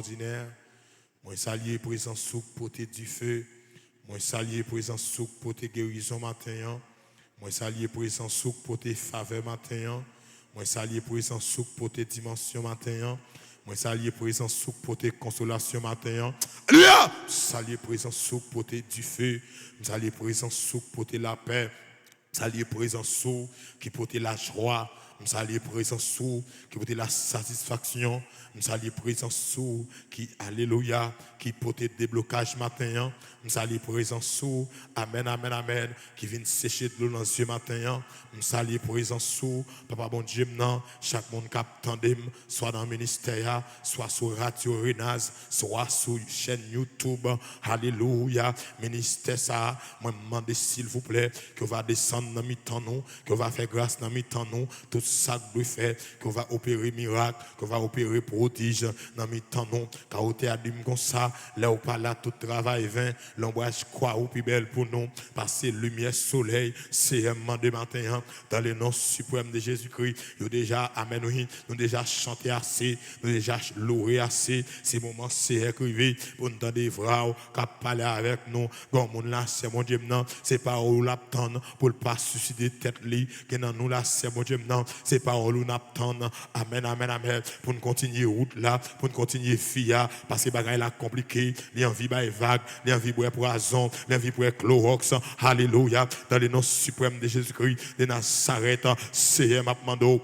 extraordinaire. Moi saluer présence souk porter du feu. Moi saluer présence souk porter guérison matin. Moi saluer présence souk porter faveur matin. Moi saluer présence souk porter dimension matin. Moi saluer présence souk porter consolation matin. Alléluia! Saluer présence souk porter du feu. Saluer présence souk porter la paix. Saluer présence souk qui porter la joie. Nous saluons présence sous qui porte la satisfaction. Nous saluons présence sous qui, alléluia, qui porte déblocage matin. Nous saluons présence sous, amen, amen, amen, qui vient sécher de l'eau dans les yeux matin. Nous saluons présence sous, papa bon Dieu, chaque monde qui attendait, soit dans le ministère, soit sur Radio Renaz, soit sur chaîne YouTube. Alléluia, ministère ça, moi demande s'il vous plaît, que va descendre dans mi-temps nous, que va faire grâce dans mi-temps nous. Tout ça que doit faire, qu'on va opérer miracle, qu'on va opérer prodige dans mes temps non, car au théâtre comme ça, là où pas là tout travail vain, l'ombrage quoi ou plus belle pour nous, passer lumière soleil, c'est de matin dans le nom suprême de Jésus-Christ. Nous déjà amen nous déjà chanté assez, nous déjà loué assez, c'est moment c'est écrivé pour nous entendre vrai qu'a parler avec nous. Bon mon là c'est mon Dieu non, c'est pas où l'attendre pour pas susciter tête li que dans nous là c'est mon Dieu non. C'est parole nous attendons. Amen, amen, amen. Pour nous continuer route là, pour nous continuer fia, parce que bagaille là compliqué, les envies est vague, les envies pour poison, les envies pour chlorox. Alléluia. Dans le nom suprême de Jésus-Christ de Nazareth, c'est mapmando.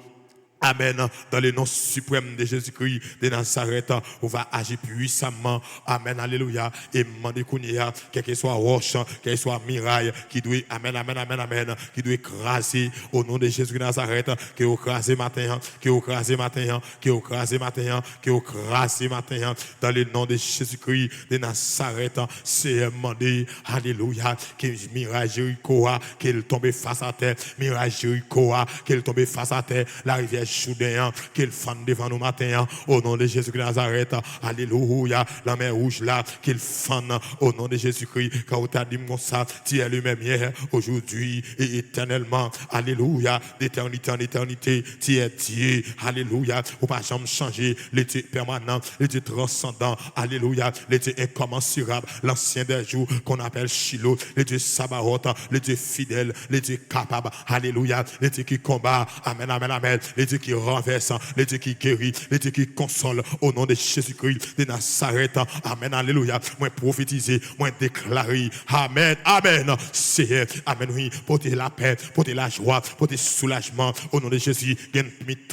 Amen. Dans le nom suprême de Jésus-Christ de Nazareth, on va agir puissamment. Amen. Alléluia. Et demander qu'on y a, quel que soit roche, quel que soit miraille, qui doit, amen, amen, amen, amen, qui doit écraser au nom de Jésus de Nazareth, qui est écrasé matin, qui est écrasé matin, qui est écrasé matin, qui est écrasé matin. Dans le nom de Jésus-Christ de Nazareth, c'est demander, alléluia, que miraille Jéricho, qu'il tombe face à terre, miraille Jéricho, qu'il tombe face à terre, la rivière Choudéen, qu'il fende devant nous matin, au nom de Jésus de Nazareth, alléluia, la mer rouge là, qu'il fende au nom de Jésus-Christ, car tu as dit comme ça, tu es le même hier, aujourd'hui et éternellement, alléluia, d'éternité en éternité, tu es Dieu, alléluia, ou pas jamais changer, l'été permanent, l'été transcendant, alléluia, l'été incommensurable, l'ancien des jours qu'on appelle Shiloh, l'été Sabaoth, l'été fidèle, l'été capable, alléluia, l'été qui combat, amen, amen, amen, l'été qui renverse, l'été qui guérit, l'été qui console, au nom de Jésus-Christ de Nazareth, amen, alléluia, moi prophétiser, moi déclarer, amen, amen, c'est, amen, oui, porter la paix, porter la joie, porter soulagement, au nom de Jésus, qui est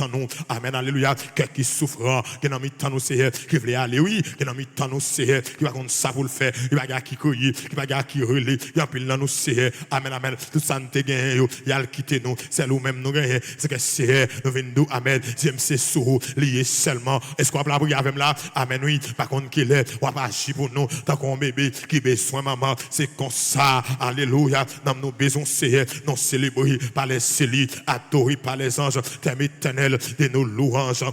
nous, amen, alléluia, qui souffrant, qui est dans mi-temps nous, c'est, qui veut aller, oui, qui est dans mi-temps nous, c'est, qui va comme ça pour le faire, qui va qui courir, qui va qui relais, qui a pile dans nous, c'est, amen, amen, tout ça nous te gagne, il a quitté nous, c'est nous-mêmes nous gagne, c'est que c'est, nous venons d'où, amen, c'est sous, lié seulement, est-ce qu'on va la prière avec là, amen, oui, par contre qu'il est, on va agir pour nous, tant qu'on bébé, qui besoin maman, c'est comme ça, alléluia, dans nos besoins, c'est, non célébrés par les célis, adorés par les anges, thème éternel de nos louanges.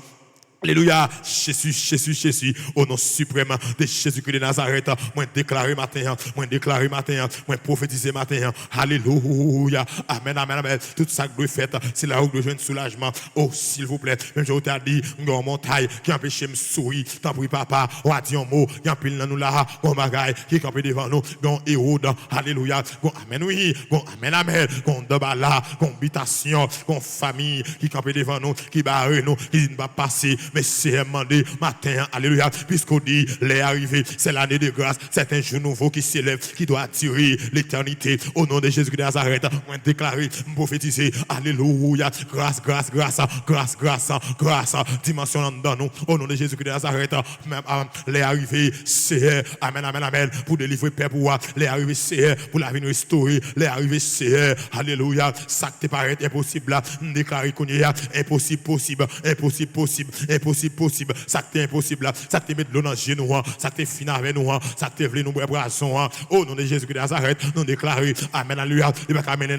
Alléluia, Jésus, au nom suprême de Jésus-Christ de Nazareth, moi déclarer matin, moi prophétiser matin, alléluia, amen, amen, amen, tout ça que doit faire, c'est là où doit jouer un soulagement, oh s'il vous plaît, même je t'ai dit, une montagne qui empêche de me sourire, t'en prie papa, on a dit un mot, il y a pile dans nous là, un bagaille qui est campé devant nous, un Hérode, alléluia, amen, oui, amen, amen, un debala, une habitation, une famille qui est campé devant nous, qui barre nous, qui ne va pas passer, mais c'est demandé matin, alléluia, puisqu'on dit, les arrivées, c'est l'année de grâce, c'est un jour nouveau qui s'élève, qui doit attirer l'éternité, au nom de Jésus de Nazareth, moi déclarer, prophétiser, alléluia, grâce, dimension dans nous, au nom de Jésus de Nazareth, même les arrivées, c'est, amen, amen, amen, pour délivrer paix pour moi, les arrivées, c'est, pour la vie restaurer, les arrivées, c'est, alléluia, ça te paraît impossible, déclarer qu'on y a, impossible, ça qui est impossible, ça qui te met de l'eau dans le genou, ça qui te finit avec nous, ça qui te vle nous braçons, au nom de Jésus de Nazareth, nous déclarons, amen, alléluia, il va amener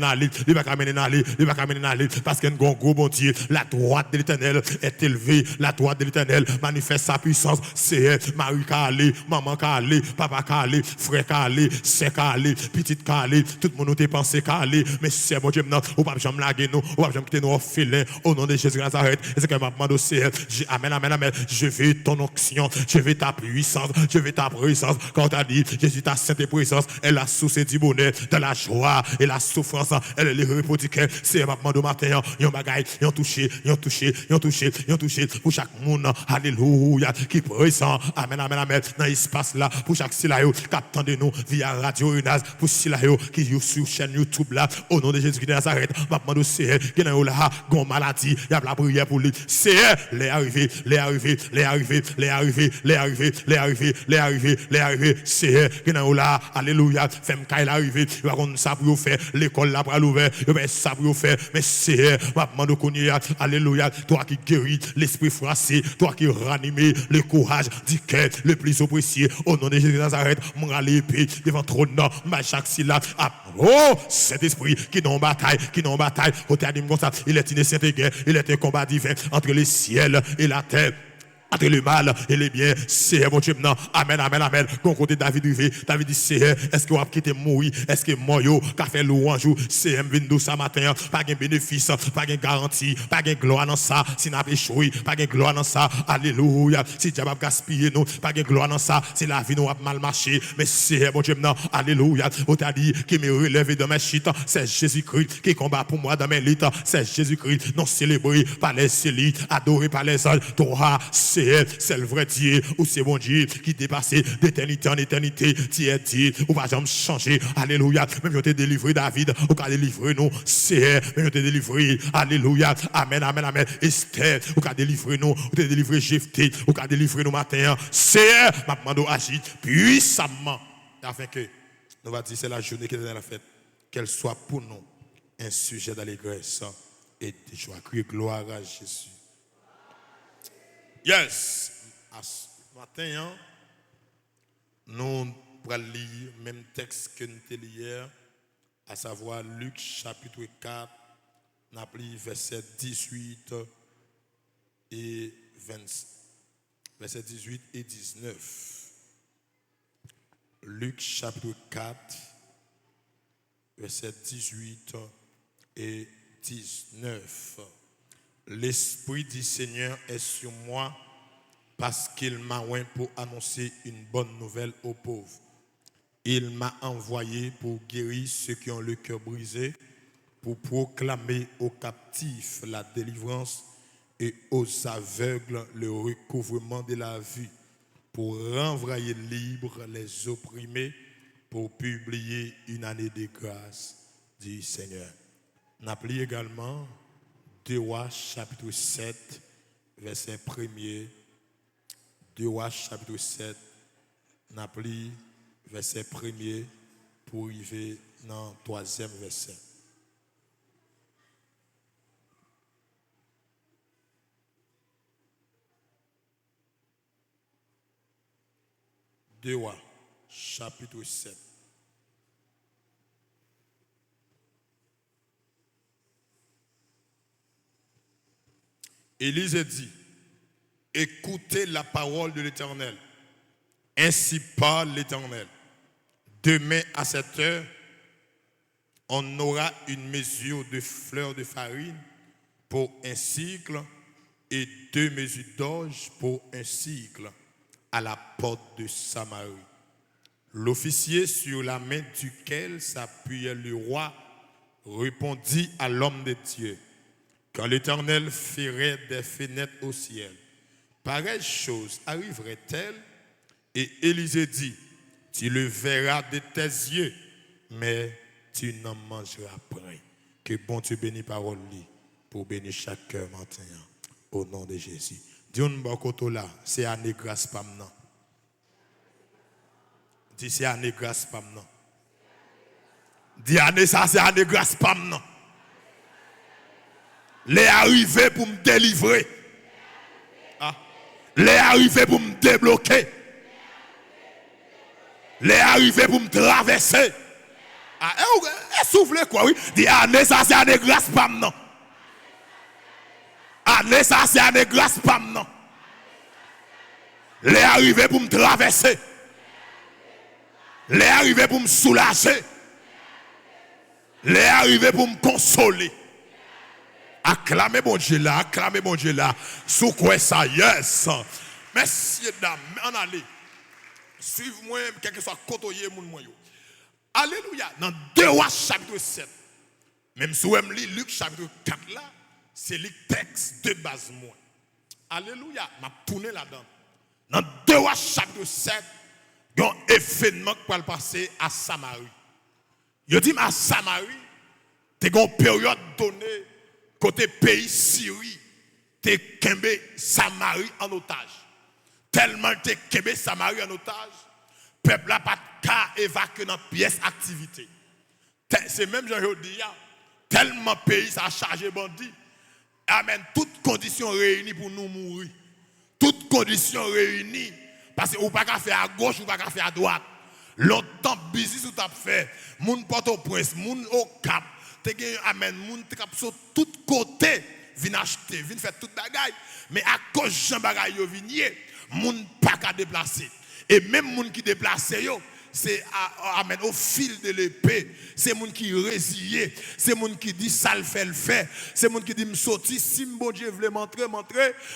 parce qu'il y a un gros bon Dieu, la droite de l'Éternel est élevée, la droite de l'Éternel manifeste sa puissance, c'est Marie Calé, maman Calé, papa Calé, frère Calé, sœur Calé, petite Calé, tout le monde nous pensé Calé, mais c'est bon Dieu, non, ou pas jamais laguer nous, ou pas jamais quitter nous orphelins, au nom de Jésus de Nazareth, et c'est que ma demande aussi, Amen, amen, amen. Je veux ton onction, je veux ta puissance, je veux ta présence. Quand tu as dit, Jésus, ta sainte présence, elle a source du bonheur, de la joie et la souffrance, elle est le repos du cœur. C'est ma demande au matin, yon bagaille, yon touché, pour chaque monde, alléluia, qui présent, amen, amen, amen, dans l'espace là, pour chaque silayo, qui attend de nous via Radio Unaz, pour silayo, qui est sur chaîne YouTube là, au nom de Jésus-Christ de Nazareth, ma demande au Seigneur, qui est là, gon maladie, il y a la prière pour lui. Seigneur, les arrivés, Seigneur, qui est là, alléluia, femme qui est arrivé, il va qu'on ça pour faire, l'école là pour l'ouvrir, il va ça pour faire, mais Seigneur, ma demande au Seigneur, alléluia, toi qui guéris l'esprit froissé, toi qui ranimes le courage du cœur le plus précieux, au nom de Jésus de Nazareth, mon l'épée devant trop nom, ma chaque syllabe, oh, cet esprit qui n'ont bataille, au théâtre comme ça, il est une sainte guerre, il est un combat divin entre le ciel et la terre. Entre le mal et le bien, c'est mon Dieu maintenant. Amen, amen, amen. Quand côté David rivé, David dit, Seigneur, est-ce que vous avez quitté mourir? Est-ce que moi, qu'a fait louange, c'est M22 ce matin, pas de bénéfice, pas de garantie, pas de gloire dans ça, si n'a pas échoué, pas de gloire dans ça, alléluia. Si Dieu a gaspillé nous, pas de gloire dans ça, c'est la vie nous a mal marché, mais c'est mon Dieu maintenant, alléluia. On t'a dit, qui me relève de mes chutes, c'est Jésus-Christ qui combat pour moi dans mes litres, c'est Jésus-Christ, non célébré par les célites, adoré par les anges, toi, c'est le vrai Dieu, ou c'est mon Dieu qui dépasse d'éternité en éternité. Tu es Dieu, ou pas jamais changer. Alléluia. Même si tu délivré David, ou tu délivré nous. C'est, même si tu délivré. Alléluia. Amen, amen, amen. Esther, ou tu délivré nous, ou tu délivré Jephthé, ou tu délivré nous matin. C'est, ma demande agit puissamment. Afin que, nous va dire, c'est la journée qui est dans la fête. Qu'elle soit pour nous un sujet d'allégresse et de joie. Crier gloire à Jésus. Yes. Ce matin, nous allons lire le même texte que nous avons lu hier, à savoir Luc chapitre 4, nous avons lu versets 18 et 20, versets 18 et 19. Luc chapitre 4, versets 18 et 19. L'Esprit du Seigneur est sur moi parce qu'il m'a oint pour annoncer une bonne nouvelle aux pauvres. Il m'a envoyé pour guérir ceux qui ont le cœur brisé, pour proclamer aux captifs la délivrance et aux aveugles le recouvrement de la vue, pour renvoyer libres les opprimés, pour publier une année de grâce du Seigneur. N'appelez également 2 Rois chapitre 7, verset 1er. 2 Rois chapitre 7, n'appelez verset 1er pour arriver dans le 3e verset. Deux Rois chapitre 7. Élise dit, écoutez la parole de l'Éternel. Ainsi parle l'Éternel. Demain à cette heure, on aura une mesure de fleurs de farine pour un cycle et 2 mesures d'orge pour un cycle à la porte de Samarie. L'officier sur la main duquel s'appuyait le roi répondit à l'homme de Dieu. Quand l'Éternel ferait des fenêtres au ciel, pareille chose arriverait-elle? Et Élisée dit, tu le verras de tes yeux, mais tu n'en mangeras point. Que bon Dieu bénisse parole pour bénir chaque cœur matin. Au nom de Jésus. Dieu nous là, c'est année grâce pas maintenant. Dis c'est année grâce pas maintenant. Dis année ça c'est année grâce pas maintenant. Les arrivés pour me délivrer. Les arrivés pour me débloquer. Les arrivés pour me traverser. Soufflez quoi, oui. Dis année ça c'est année grâce pas maintenant. Année ça c'est année grâce pas maintenant. Les arrivés pour me traverser. Les arrivés pour me soulager. Les arrivés pour me consoler. Acclamez bon Dieu là, acclamez bon Dieu là. Sous quoi ça, yes. Messieurs, dames, en allez. Suivez-moi, quel que soit côtoyer mon moyen. Alléluia. Dans 2 Rois chapitre 7. Même si vous lisez Luc chapitre 4 là, c'est le texte de base moi. Alléluia. M'a tourné là-dedans. Dans 2 Rois chapitre 7, il y a un événement qui va passer à Samarie. Je dis à Samarie, tu as une période donnée côté pays Syrie, tu as kembe Samarie en otage. Tellement tu as kembe Samarie en otage, le peuple n'a pas de cas évacué dans pièce activité. C'est même Jean dis, tellement pays ça a chargé bandit. Amen. Toutes conditions réunies pour nous mourir. Toutes conditions réunies. Parce que vous ne pouvez pas faire à gauche, vous ne pouvez pas faire à droite. Longtemps, business vous avez fait. Moun Port-au-Prince, moun au Cap. Amen. Moun cap sur tous côtés. Vin acheter, vin faire toute bagaille. Mais à cause de Jean bagaille yo vigné, moun pas qu'à déplacer. Et même moun qui déplace yo, c'est amen au fil de l'épée, c'est moun qui résilié, c'est moun qui dit ça le fait, c'est moun qui dit me sortir si mon Dieu veut m'entrer,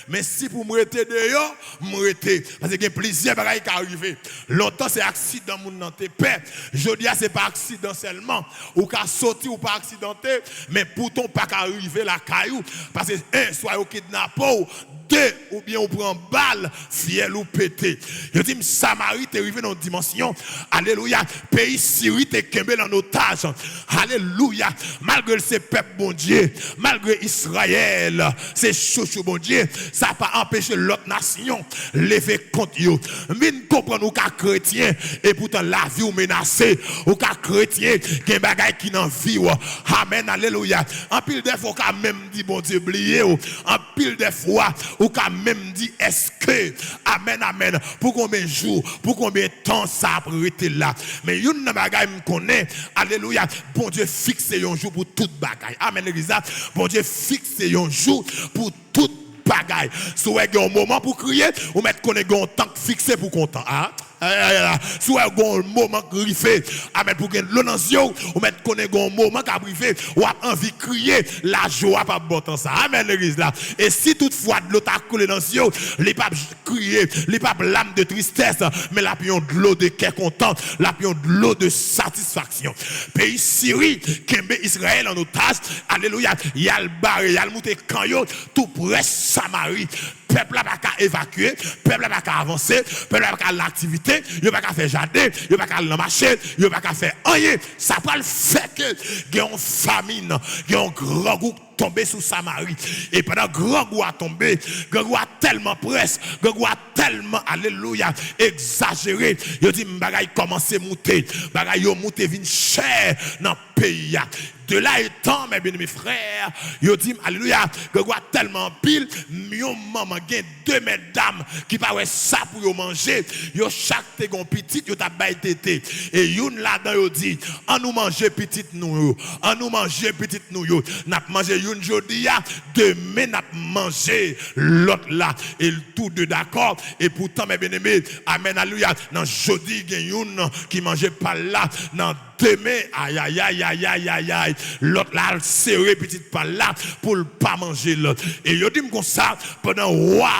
mais si pour me rester dehors, me rester parce que y a plusieurs bagages qui arrivent. Longtemps c'est accident moun nan te paix. Jodi a c'est pas accident seulement, ou ka sorti ou pas accidenté, mais pourtant pas qu'arriver la caillou parce que soit au kidnappé, 2 ou bien on prend balle, fiel ou pété. Je dis Samarie t'es arrivé dans une dimension. Alléluia. Pays Syrie t'es kembe en otage. Alléluia. Malgré ces peuples bon Dieu, malgré Israël, c'est chouchou bon Dieu, ça n'a pas empêché l'autre nation lever contre eux. Mais nous comprenons ou qu'à chrétien et pourtant la vie ou menacée, ou qu'à chrétien qui est bagaille qui n'en vit. Amen. Alléluia. En pile des fois quand même dit bon Dieu oublié, en pile des fois ou quand même dit est-ce que amen amen pour combien de jours pour combien de temps ça a été là mais une bagaille me connaît alléluia bon Dieu fixe un jour pour toute bagaille amen l'église bon Dieu fixe un jour pour toute bagaille si vous avez un moment pour crier ou mettre qu'on ait un temps fixé pour content hein? Si vous avez un moment griffé, amen, pour que l'eau dans les yeux, ou mettre qu'on ait un moment qui a griffé, ou a envie de crier, la joie pas bon temps ça. Amen, l'église là. Et si toutefois de l'eau t'a collé dans les yeux, les papes crier, les papes l'âme de tristesse, mais la pion de l'eau de cœur content, la pion de l'eau de satisfaction. Pays Syrie, Kembe Israël en otage, alléluia, il y a le barré, il y a le monté Kanyo, tout près Samarie. Peuple n'a pas qu'à évacuer, peuple n'a pas qu'à avancer, peuple n'a pas qu'à l'activité, il n'a pas qu'à faire jardin, il n'a pas qu'à marcher, il n'a pas qu'à faire rien. Ça peut le faire que il y a une famine, il y a un grand goût tombé sous Samarie. Et pendant que grand goût a tombé, grand goût a tellement presse, grand goût a tellement, alléluia, exagéré. Il dit, bagaille commence à monter, bagaille monter vin cher dans le pays. De là étant, mes bien mes frères, yo dit, alléluia, que quoi tellement pile, yon maman gen 2 mesdames qui pas ça pour yo manger, yo chaque te gon petite, yo ta bay tété. Et yon là-dedans yo dit, on nous manger petite nous yo, on nous manger petite nous yo, n'a manger yon jodi ya, demain n'a manger l'autre là. Et tous deux d'accord, et pourtant mes bien-aimés, amen, alléluia, dans jodi gen yon qui mangeait pas là, dans demain, aïe aïe aïe aïe aïe aïe aïe, l'autre là serré petite pas là pour ne pas manger l'autre. Et yo dit comme ça pendant roi,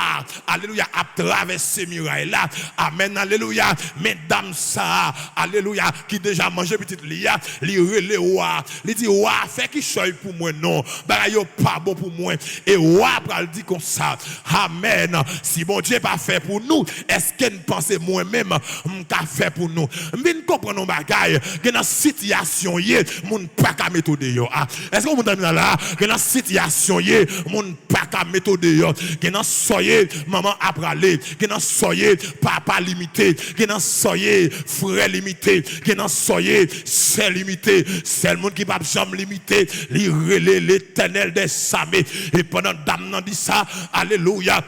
alléluia, à travers ces murailles là, amen, alléluia, mesdames ça, alléluia, qui déjà mangé petite lia, li relé roi, li dit roi fait qui choy pour moi non, bah yo pas bon pour moi. Et roi pral dit comme ça, amen, si bon Dieu pas fait pour nous, est-ce qu'elle pense moi-même m'ka fait pour nous? M'vinn comprendre bagaille, que dans situation yé, moun pas ka méthode yo. Est-ce que vous m'entendez là? Que dans situation yé, moun pas ka méthode yo. Que dans soyez maman a pralé, que dans soyez papa limité, que dans soyez frère limité, que dans soyez c'est limité, c'est le monde qui pas jamais limité, li relé l'Éternel des armées. Et pendant dame nan dit ça, alléluia.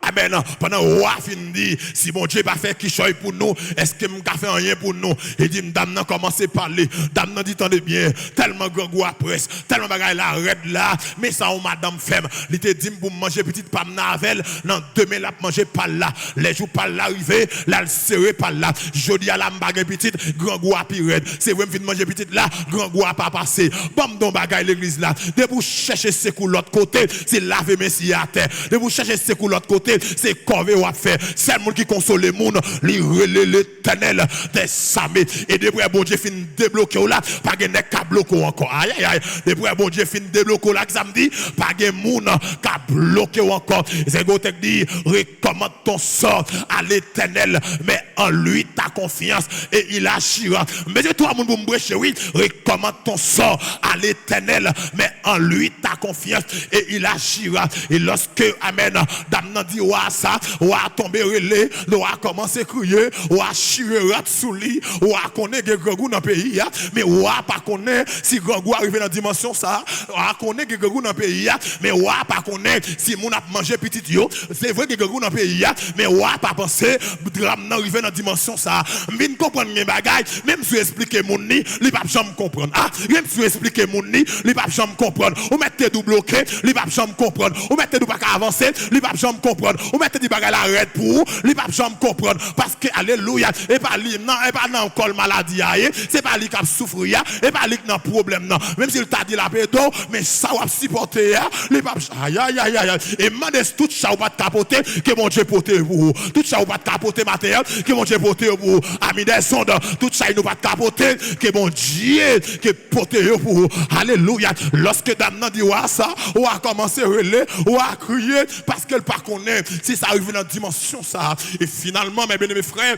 Amen. Pendant roi fin dit, si mon Dieu pas fait qui choisit pour nous, est-ce que m'ka fait rien pour nous? Il dit dame nan commence à parler. Dame nan dit tendez bien, tellement grand goût après, tellement bagaille la red là, mais ça on madame femme, il te dit pour manger petite pam navel, non demain la manger pas là. Les jours pas l'arriver, là le serrer pas là. Jodi à la m'bagay petite, grand goût à red. C'est vrai me manger petite là, grand goût à pas passer. Bam don bagaille l'église là. De vous chercher secours l'autre côté, c'est laver messie à terre. De vous chercher secours l'autre côté, c'est corvée ou à faire. C'est le monde qui console les monde, li relève l'éternel des samés. Et depuis bon Dieu fin débloquer là, pas de nèg ka bloquer encore. Aïe aïe aïe. Depuis bon Dieu fin débloquer là, ça me dit, pas de monde ka bloquer encore. C'est Gotek dit, recommande ton sort à l'éternel, mais en lui ta confiance et il agira. Mais toi monde pour me brécher, oui, recommande ton sort à l'éternel, mais en lui ta confiance et il agira. Et lorsque amen, dame nan dit ouah ça, ouah tomber relé, ouah commencer crier, ouah chirer rat sous lit, ouah connaît que grangou dans pays mais ouah pas connaît si grangou arrive dans dimension ça, ouah connaît que grangou dans pays mais ouah pas connaît si moun a mangé petit yo, c'est vrai que grangou dans pays mais ouah pas penser drame nan arrive dans dimension ça. M'vinn comprendre mes bagaille, même si expliquer moun ni, li pas jamais comprendre. Ah, même si expliquer moun ni, li pas jamais comprendre. Ou mettez tout bloqué, li pas jamais comprendre. Ou mettez tout pas avancer, li pas jamais comprendre. Ou mettez des bagages l'arrête pour, li pas jamais comprendre parce que alléluia, et pas li non, et pas dans col maladie c'est pas li qui souffrir, et pas li qui dans problème non. Même s'il t'a dit la pédo, mais ça va supporter li pas aïe aïe aïe aïe. Et mandez tout ça ou pas capoter que mon Dieu porter pour. Tout ça ou pas capoter matériel que mon Dieu porter pour. Ami des sondes, tout ça il nous pas capoter que mon Dieu que porter pour. Alléluia. Lorsque dame nan dit ouais ça, ou a commencé à relais, ou a crier parce qu'elle pas connaît si ça arrive dans dimension ça. Et finalement mes bien-aimés frères,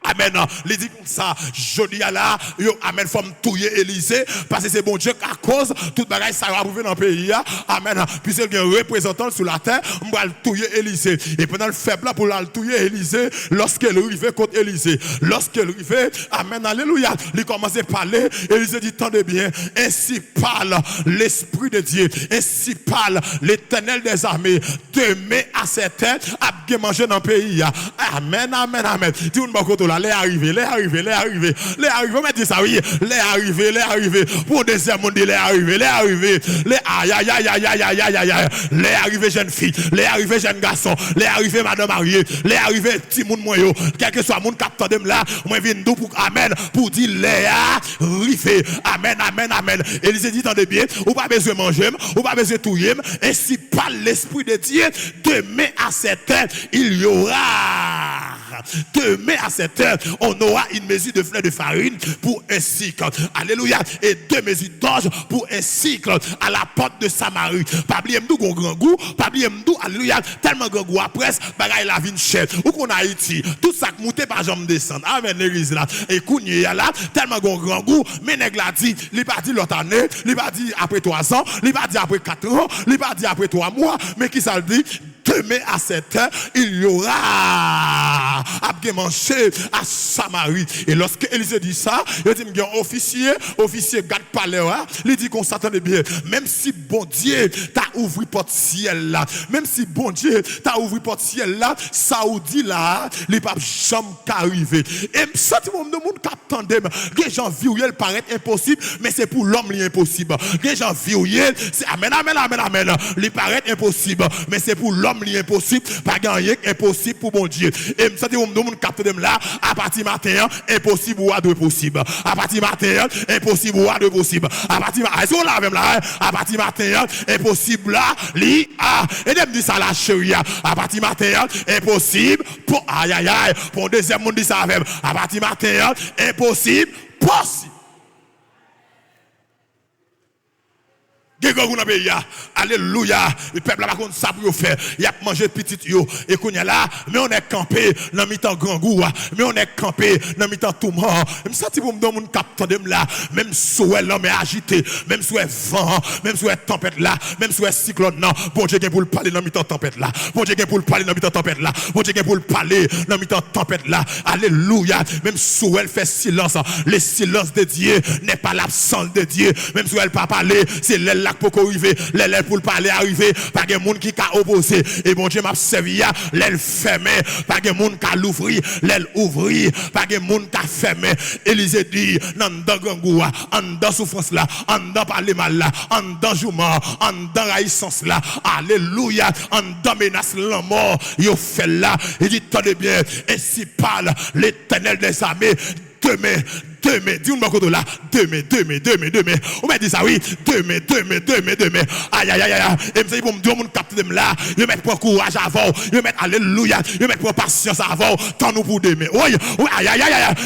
amen. Il dit comme ça, je dis à là, yo, amen, faut me touiller Élysée, parce que c'est bon Dieu à cause, toute bagaille ça va arriver dans le pays, amen. Puisqu'il y a un représentant sur la terre, on va le touiller Élysée. Et pendant le faible là, pour le touiller Élysée, lorsqu'elle arrive contre Élysée, lorsqu'elle arrive, amen, alléluia, il commence à parler, Élysée dit, tendez bien, ainsi parle l'Esprit de Dieu, ainsi parle l'Éternel des armées, demain à cette heure, à bien manger dans le pays, amen, amen, amen. Tout le monde les arrivés, on m'a dit ça, oui, les arrivés, pour deuxième monde, les arrivés, les aïe, aïe, aïe, aïe, aïe, aïe, aïe, aïe, les arrivés jeunes filles, les arrivés jeunes garçons, les arrivés madame mariée, les arrivés petit monde moyo, quel que soit monde capteur de là, moi viens nous pour amen, pour dire les arrivés, amen, amen, amen. Et ils dit tendez bien, ou pas besoin manger, ou pas besoin touiller, et si par l'Esprit de Dieu, demain à cette heure, il y aura. Demain à cette heure, on aura une mesure de fleur de farine pour un cycle. Alléluia. Et 2 mesures d'orge pour un cycle à la porte de Samarie. Pas oublier m'dou gon grand goût, pas oublier m'dou, alléluia, tellement grand goût après, bagaille la vin chère. Ou qu'on a Haïti, tout ça monter pas jamais descendre. Amen l'église là. Et kounye là, tellement grand goût, mais nèg la dit, li pas dit l'autre année, li pas dit après 3 ans, li pas dit après 4 ans, li pas dit après 3 mois, mais qui ça le dit? Demain à cette heure, il y aura à bien manger à Samarie. Et lorsque Élisée dit ça, il dit officier garde palais, il dit qu'on s'attendait bien. Même si bon Dieu t'a ouvert porte ciel là, même si bon Dieu t'a ouvert porte ciel là, ça ou dit là, les papes jamais qu'arriver. Et sentiment de monde qui attendait, les gens vivent paraît impossible, mais c'est pour l'homme l'impossible. Les gens vivent, c'est amen, amen, amen, amen. Il paraît impossible, mais c'est pour l'homme l'impossible, pas gagner impossible pour mon Dieu. Et me sentez mon capte dem là à partir matin impossible ou à deux possible. À partir matin impossible ou à deux possible. À partir est-ce qu'on là même là à partir matin impossible là li a et dem dit ça la chérie à partir matin impossible pour aïe aïe aïe pour deuxième monde dit ça même à partir matin impossible possible. Alléluia. Le peuple là, par contre, ça pour faire. Il a mangé petit yo. Et qu'on y a là, mais on est campé dans mi-temps grand goût. Mais on est campé dans mi-temps tout mort. Même ça, tu peux me donner mon capteur de là. Même si l'homme est agité. Même si vent. Même si tempête là. Même si cyclone. Non. Bon Dieu, pour le parler dans mi-temps tempête là. Bon Dieu, pour le parler dans mi-temps tempête là. Bon Dieu, pour le parler dans mi-temps tempête là. Alléluia. Même si elle fait silence. Le silence de Dieu n'est pas l'absence de Dieu. Même si elle pas parler, c'est elle là pour arriver, les pour parler arriver, pas de monde qui a opposé. Et bon Dieu m'a servi, l'aile fermé, pas de monde qui a l'ouvrir, l'aile ouvrir, pas de monde qui a fermé. Élisée dit, dans Gangoua, en dans souffrance là, en dans parler mal là, en dans jourment, en dans raïssance là, alléluia, en dans menace la mort, il fait là, il dit, tenez bien, ainsi parle l'Éternel des armées, demain, dis-moi quoi là, demain. On m'a dit ça, oui, demain. Aïe, et me dit, pour me dire, on capte de là, je mets pour courage avant, je mets alléluia, je mets pour patience avant, tant nous pour demain. Oui, aïe,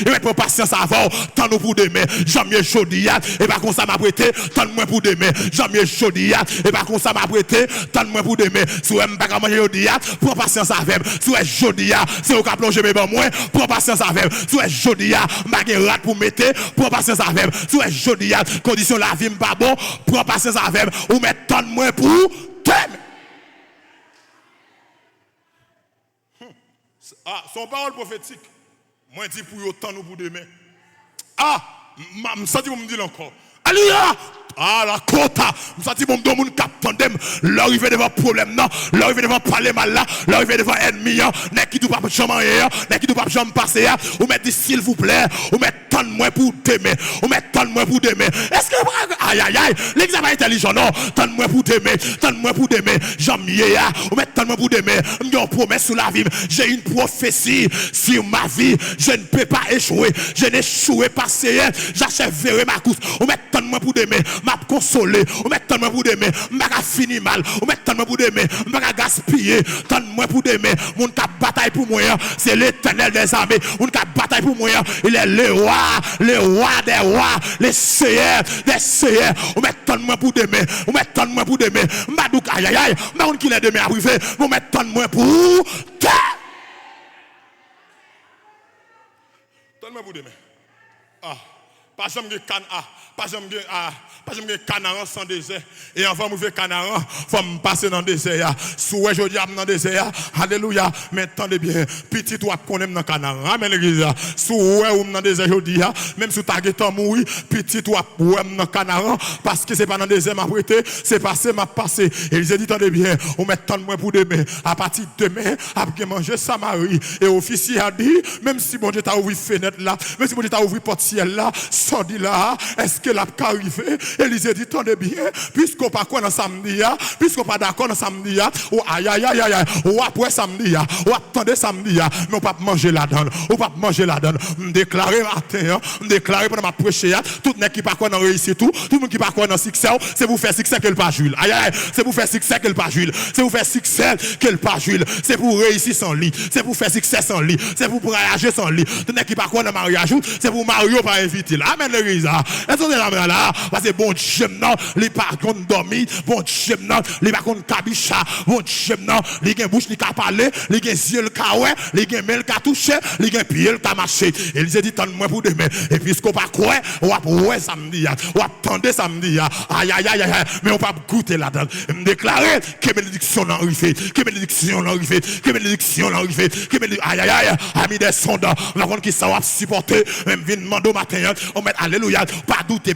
je mets pour patience avant, tant nous pour demain. Jamais chaudiat, et pas comme ça m'a prêté, tant moi pour demain. Jamais chaudiat, et pas comme ça m'a prêté, tant moi pour demain. Si vous n'aimez pas manger chaudiat, pour patience avec. Si vous êtes chaudiat, si vous avez plongé mes bons moins, pour patience avec. Si vous êtes chaudiat, je rat pour mettre, pour patience avec. Si vous êtes chaudiat, condition la vie pas bon, pour patience avec. Ou mettre tant moins pour demain. Ah, son parole prophétique. Moi, je dis pour autant nous pour demain. Ah, je sens que vous me dites encore. Alléluia! Ah, la quota. Je sens que vous me dites cap tandem. L'arrivée devant problème, non. L'arrivée devant parler mal là. L'arrivée devant ennemi, n'est qui tout pas jamais, n'est qui tout pas jamais passer. Ou mettez s'il vous plaît. Ou mettez tant de moins pour demain. Ou mettez tant de moins pour demain. Est-ce que, aïe, l'examen intelligent, non. Tant de moins pour demain. Tant de moins pour demain. Jamais, ou mettez tant de moins pour demain. J'ai une promesse sur la vie. J'ai une prophétie sur ma vie. Je ne peux pas échouer. Je n'échouerai pas. J'achèverai ma course. Ou mettez tant de moins pour demain. M'a consolé. Ou mettez tant de moins pour demain. M'a fini mal. Ou mettez tant de moins pour demain. M'a gaspillé. Tant de moins pour demain. Mon cap bataille pour moi. C'est l'Éternel des armées. Mon cap bataille pour moi. Il est le roi des rois. Les seigneurs des seigneurs. Ou mettez tant de moins pour demain. Ou mettez tant de moins pour demain. M'a douk aïe. M'a on qui l'est demain à privé. Ou mettez tant de moins pour demain. Tant de moins pour demain. Ah. Pas jamais de canard, pas jamais de canard sans désert. Et avant de faire canard, faut me passer dans le désert. Souhait je dis dans le désert. Alléluia. Mais attendez bien, petit toi qu'on aime dans le canard. Amen l'église. Souhait ou dans le désert je dis, même si tu as été mourir, petit toi pour dans le canard parce que c'est pas dans le désert m'a prêté, c'est passé m'a passé. Et ils dit attendez bien, on met tant de moins pour demain. À partir de demain, après manger Samarie et officier a dit même si bon Dieu t'a ouvert fenêtre là, même si bon Dieu t'a ouvert porte ciel là, sans dit là, est-ce que l'a arrivé? Élisée dit, tendez bien, puisqu'on pas quoi dans samedi, puisqu'on pas d'accord dans samedi, ou aïe, ou après samedi, ou attendez samedi, mais on pas manger la donne, ou pas manger la donne. Déclarer matin, déclarer pendant ma prêcher, tout n'est qui pas quoi dans réussite, tout le monde qui pas quoi dans succès, c'est vous faire succès qu'elle pas Jules. Aïe, c'est vous faire succès qu'elle pas Jules. C'est vous faire succès qu'elle pas Jules. C'est pour réussir sans lit, c'est pour faire succès sans lit, c'est pour voyager sans lit. Tout n'est qui pas quoi dans mariage, c'est pour Mario pas inviter. Amen l'église. Est-ce que vous êtes là? Parce que bon Dieu, non, les pas contre dormir, bon Dieu, non, les pas contre cabicha, bon Dieu, non, les gens bouche, les cas parler, les gens yeux, le cas ouais, les gens mail, le cas touché, les gens pied, le cas marché. Et ils ont dit, tente-moi pour demain. Et puisqu'on pas quoi, on va ouais samedi, on va attendre samedi, aïe, mais on va goûter là-dedans. Me déclarer que bénédiction l'en arrivé, que bénédiction l'en arrivé, que bénédiction l'en arrivé, que bénédiction, aïe, ami des sondats, on va qui ça va supporter, même vient demander au matin, on met alléluia, pas douter,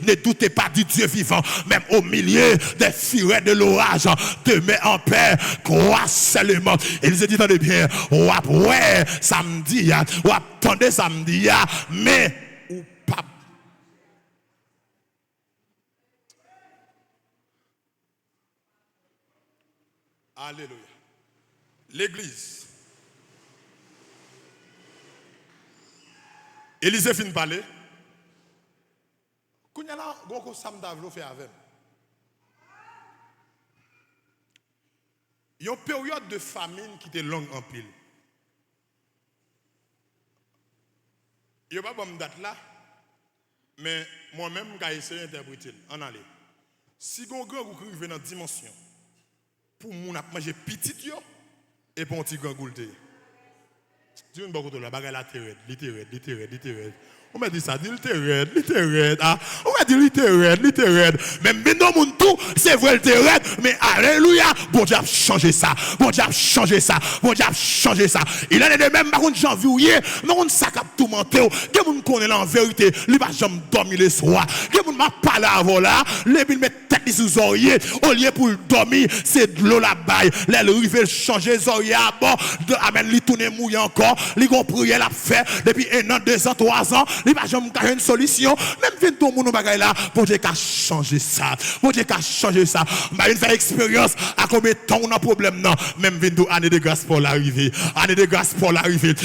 ne doutez pas du Dieu vivant, même au milieu des furets de l'orage, demeure en paix, crois seulement. Et ils ont dit, attendez bien, ouais, samedi, ou attendez samedi, mais ou pas. Alléluia. L'église. Élisée finit de parler. Quand il y a là, beaucoup Sam Davlo fait avec. Il y a une période de famine qui était longue en pile. Il n'y a pas de date là, mais moi-même, j'ai essayé d'interpréter. En aller. Si vous avez un grand qui dans la dimension, pour moun a manger petit yo et pour un petit grand goulté. Dis-nous beaucoup de la bagarre la terre, littéraire. On m'a dit ça, dit littéraire. Ah, on m'a dit littéraire. Même non mon tout, c'est vrai littéraire, mais alléluia, bon Dieu a changé ça. Bon Dieu a changé ça. Il en est de même par contre janvier, mais on ça cap tout menté. Que moun connaît en vérité, lui pas jamais dormir le soir. Que moun m'a parlé avant là, lesbil met tête sous oreiller, au lieu pour dormir, c'est de l'eau là-bas. Là le rive changer les oreillers à bord, amen li tourner mouiller encore, li gon prier l'a fait depuis 1 an, 2 ans, 3 ans. Il va jamais une solution. Même si tout le monde est là, bon Dieu a changé ça. Mais il fait expérience à combien de temps on a problème non. Même une année de grâce pour l'arrivée. Année de grâce pour l'arrivée.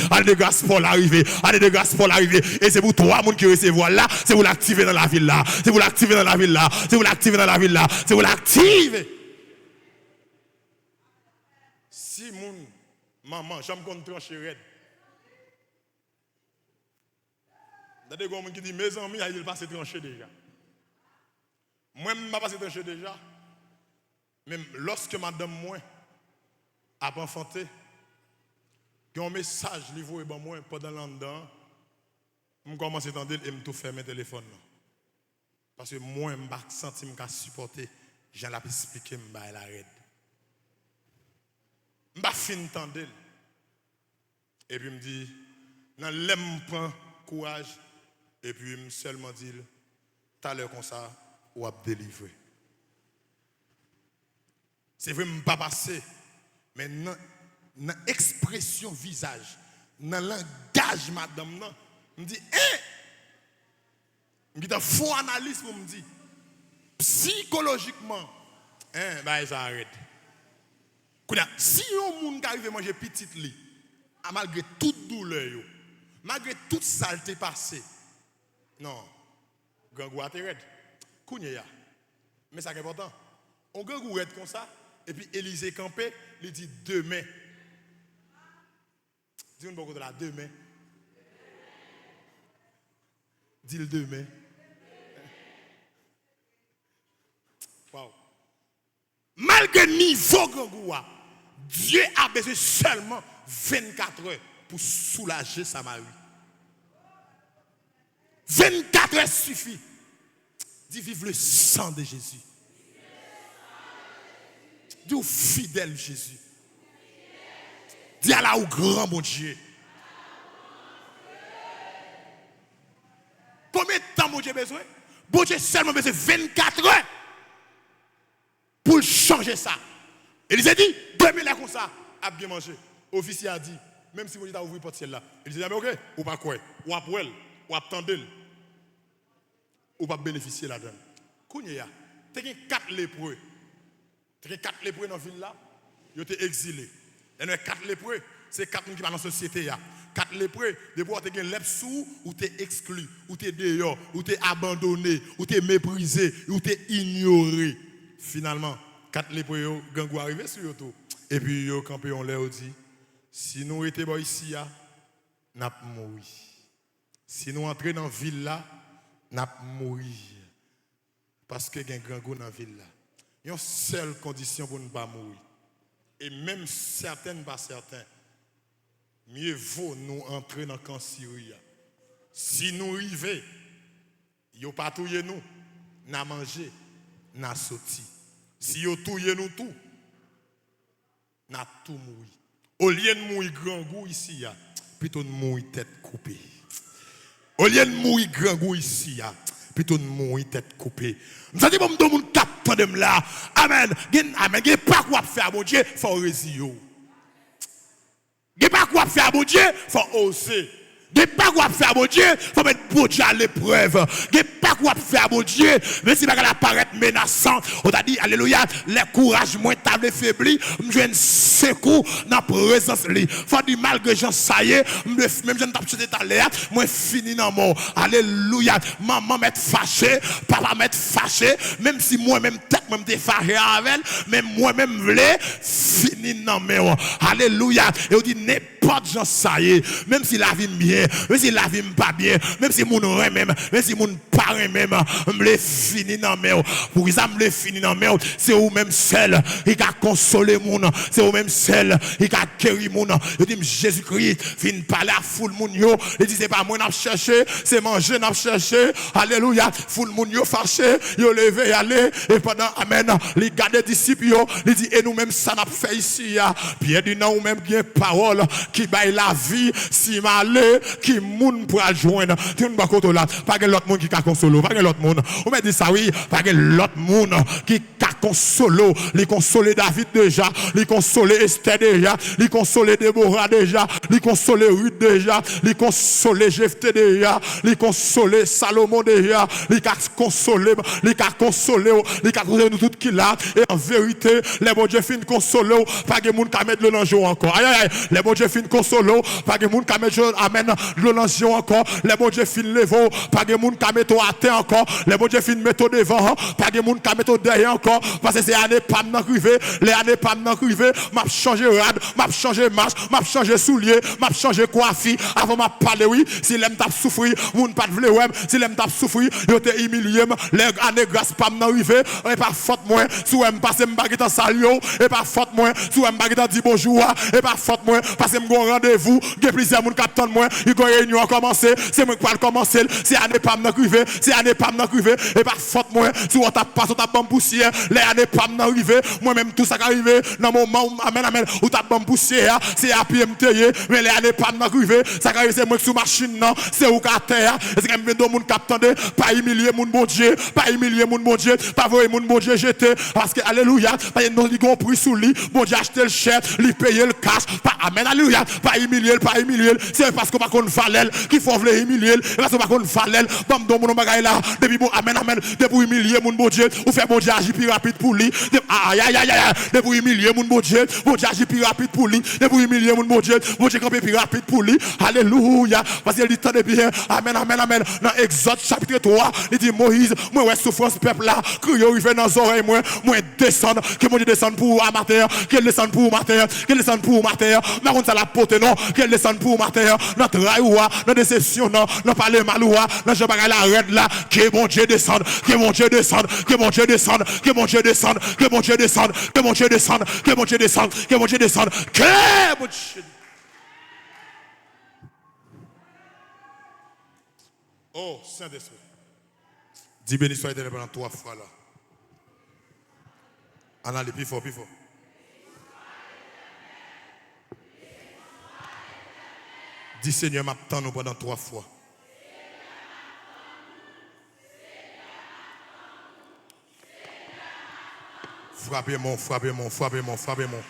Et c'est pour toi monde qui recevoir là, c'est vous l'activer dans la ville là. C'est vous l'activer dans la ville. Si mon maman, j'aime qu'on tranche raide. Il y a des gens qui disent, mes amis, ils passent tranché déjà. Moi-même, je passe tranché déjà. Même lorsque madame moi a enfanté, il y a un message livré à moi pendant l'an, je commence à entendre et je ferme mes téléphones. Parce que moi, je me sens supporter, je vais expliquer, je vais la raide. Je vais finir d'entendre. Et puis, je me dis, dans l'aime prend courage. Et puis, je me seulement dit, tout à l'heure comme ça, ou à délivrer. C'est vrai, je ne pas passer. Mais dans l'expression visage, dans le langage, madame, je me dis, je me dis, faux analyse pour me dire, psychologiquement, ça arrête. Si un monde qui arrive à manger petit lit, malgré toute douleur, malgré toute saleté passée, non, gangou a red. Kounya. Mais ça est important. On gangou red comme ça et puis Élisée campé, il dit demain. Dis-nous beaucoup de la demain. Dis le demain. Wow. Malgré niveau gangou, Dieu a besoin seulement 24 heures pour soulager sa mari. 24 heures suffit. Dis vive le sang de Jésus. Dis fidèle Jésus. Dis à la au grand mon Dieu. Combien de temps mon Dieu a besoin? Bon Dieu seulement besoin 24 heures pour changer ça. Il a dit, 2000 là comme ça, a bien mangé. Officier a dit, même si vous avez ouvert porte là, il dit, mais ok, ou pas quoi, ou à poil, ou à tendre, ou pas bénéficier là-dedans. Kounya, tu as 4 lépreux. Tu as 4 lépreux dans la ville là, ils ont été exilés. Il y a 4 lépreux, c'est 4 personnes qui sont dans la société. 4 lépreux, des fois tu as un lèpre sous, ou tu es exclu, ou tu es dehors, ou tu es abandonné, ou tu es méprisé, ou tu es ignoré. Finalement, 4 lépreux, gangou arrivé sur eux tout. Et puis, ils ont campé, on leur dit, si nous étions ici, nous allons mourir. Si nous entrons dans la ville là, nous allons mourir. Parce que y a un grand goût dans la ville là. Il y a une seule condition pour ne pas mourir. Et même certaines, pas certains, mieux vaut nous entrer dans le camp Syrie. Si nous arrivons, ils n'ont pas touillé nous, nous avons mangé, nous avons sauté. Si ils ont touillé nous tout, nous avons tout mouru. Au lieu de mourir grand goût ici, plutôt de mourir tête coupée. Au lieu de mourir grand goût ici, plutôt de mourir tête coupée. Nous avons dit, bon, tout le monde capte de là. Amen. Amen. Il n'y a pas quoi faire, mon Dieu, il faut résister. Il n'y a pas quoi faire, mon Dieu, il faut oser. Il n'y a pas quoi faire, mon Dieu, il faut mettre bon Dieu à l'épreuve. Il n'y a pas quoi faire, mon Dieu, mais si elle apparaît menaçant, on t'a dit, alléluia, les courage moins table faibli, je ne secours dans la présence. Il faut dire, malgré Jean, ça y est, même je ne t'ai pas dit, moi fini dans mon alléluia, maman m'est fâché, papa m'est fâché, même si moi-même tête, même t'es fâché avec elle, mais moi-même voulais fini dans mon alléluia, et on dit, n'importe Jean, ça y est, même si la vie bien, bien, même si la vie me pas bien, même si mon rêve même, même si mon parent même, me les fini dans mer. Pour ça me les fini dans mer, c'est vous même seul qui a consolé mon, c'est vous même seul qui a guéri mon. Je dis Jésus-Christ, fin parler à foule mon yo, il dit c'est pas moi n'a cherché, c'est manger n'a cherché. Alléluia, foule mon yo fâché, yo levé aller et pendant amen, les garder disciples yo, il dit et nous même ça n'a fait ici ya. Pierre dit non ou même bien parole qui baille la vie si malé qui moun pour joindre. Tu ne pas côté là, pas que l'autre monde qui a consolé, pas que l'autre monde. On m'a dit ça oui, pas que l'autre monde qui a consolé, les consoler David déjà, les consoler Esther déjà, les consoler Déborah déjà, les consoler Ruth déjà, les consoler Jephthé déjà, les consoler Salomon déjà, les consoler, les consoler, les consoler nous tout qui là et en vérité, les bon Dieu fin consoler, pas que monde qui mettre le l'ange encore. Aïe aïe, les bon Dieu fin consoler, pas que monde qui mettre amen le l'ange encore, les bon Dieu fin lever, pas que monde qui mettre à terre encore, les bon Dieu fin mettre devant, pas que monde qui mettre derrière encore parce que c'est année pas m'en criver, les années pas m'en criver, m'a changé rad, m'a changé marche, m'a changé soulier, m'a changé coiffure avant m'a parler oui, si l'aime t'a souffrir, moun pas vle ouais, si l'aime t'a souffrir, yo te humilié, les années grâce pas m'en arriver, et pas faute moi, sou aime passer m'baguette en salio, et pas faute moi, sou aime baguette dit bonjour, et pas faute moi, parce que m'gon rendez-vous, gen plusieurs moun captant moi, il go réunion commencer, c'est moi qui va commencer, c'est année pas m'en criver, c'est année pas m'en criver, et pas faute moi, sou on t'a pas on t'a bon poussière, les années pas m'en arriver, moi même tout ça qui arrivé dans mon moment amen amen, ou t'a bon poussière, c'est à pied m'teye, mais les années pas m'en arriver, ça qui arrive c'est moi sous machine non, c'est ou ka terre, c'est quand même deux moun captant pas humilier moun bon Dieu, pas humilier moun bon Dieu, pas voir moun bon Dieu jeter parce que alléluia, pas non li gon prix sous lui, bon Dieu acheter le cher, lui payer le cash, pas amen alléluia, pas humilier, c'est parce que pas qu'on valel qu'il faut vle humilier, parce que pas qu'on valel, bam don mon bagay là, depuis bon amen amen, depuis humilier moun bon Dieu, ou faire bon Dieu agir plus rapide pour lui, aïe aïe aïe aïe, depuis humilier moun bon Dieu agir plus rapide pour lui, depuis humilier moun bon Dieu camper plus rapide pour lui, alléluia, parce qu'il dit tant de bien, amen amen amen, dans Exode chapitre 3, il dit Moïse, moi ouais souffrance peuple là, crier arriver dans les oreilles moi descendre, que mon Dieu descende pour matin, qu'elle descende pour matin, qu'elle descende pour matin, mais on ça la porte non, qu'elle descende pour matin, dans travail ou dans déception non, dans parler mal ou dans je bagarre la red là, que mon Dieu descende, que mon Dieu descende, que mon Dieu descende, que mon Dieu descende, que mon Dieu descende, que mon Dieu descende, que mon Dieu descende, que mon Dieu descende, que mon Dieu. Oh, Saint-Esprit. Dis béni soit éternel pendant 3 fois là. En allez, plus fort, plus fort. Dis Seigneur, m'attends nous pendant 3 fois. Frappez-moi, frappez-moi, frappez-moi, frappez-moi.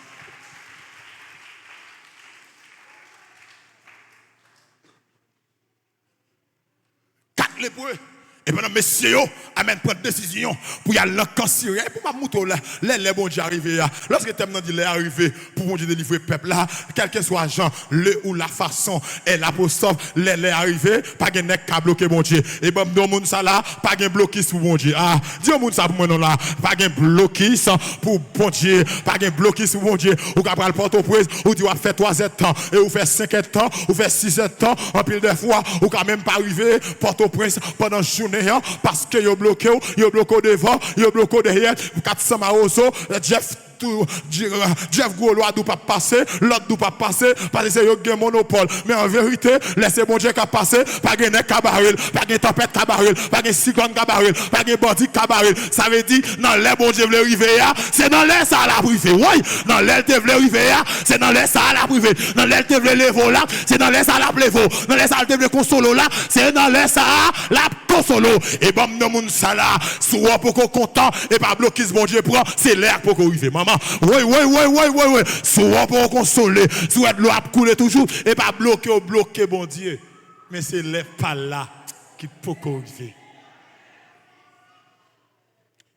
Lépreux. Et pendant messieurs, amen, prendre décision pour y aller dans le cancer, pour pas mouton là, les bon Dieu arrivé là. Lorsque tu dit les arrivé pour bon Dieu délivrer le peuple là, quel que soit Jean, le ou la façon, et l'apostole, les arrivé, pas de nec qu'à bloquer bon Dieu. Et bon, dans monde ça là, pas de blocus pour bon Dieu. Ah, dis au monde ça pour moi non là, pas de blocus pour bon Dieu, pas de blocus pour bon Dieu. Ou qu'après le porte-au-prince, ou tu vas faire 3 ans, et ou faire 5 ans, ou faire 6 ans, en pile de fois, ou quand même pas arriver porte-au-prince pendant journée. Parce que yo bloqué devant, yo bloqué derrière, 400 maroso, Jeff Goulois doit pas passer, l'autre doit pas passer, parce que c'est yo gen monopole. Mais en vérité, laissez bon Dieu qui passer, pas de nec cabaril, pas de tempête cabaril, pas de cyclone cabaril, pas de bandit cabaril. Ça veut dire, dans l'air bon Dieu veut arriver, c'est dans l'air ça à la privé. Oui, dans l'air te veut arriver, c'est dans l'air ça à la privé. Dans l'air te veut lever là, c'est dans l'air ça à la plevo. Dans l'air ça te veut consolo là, c'est dans l'air ça à la consolo. Et bon, dans moun ça là, soit pour qu'on content, et pas bloquer ce bon Dieu prend, c'est l'air pour qu'on arrive. Maman, oui. Soit pour consoler, soit de l'eau à couler toujours, et pas bloquer, bon Dieu. Mais c'est l'air pas là qui peut qu'on arrive.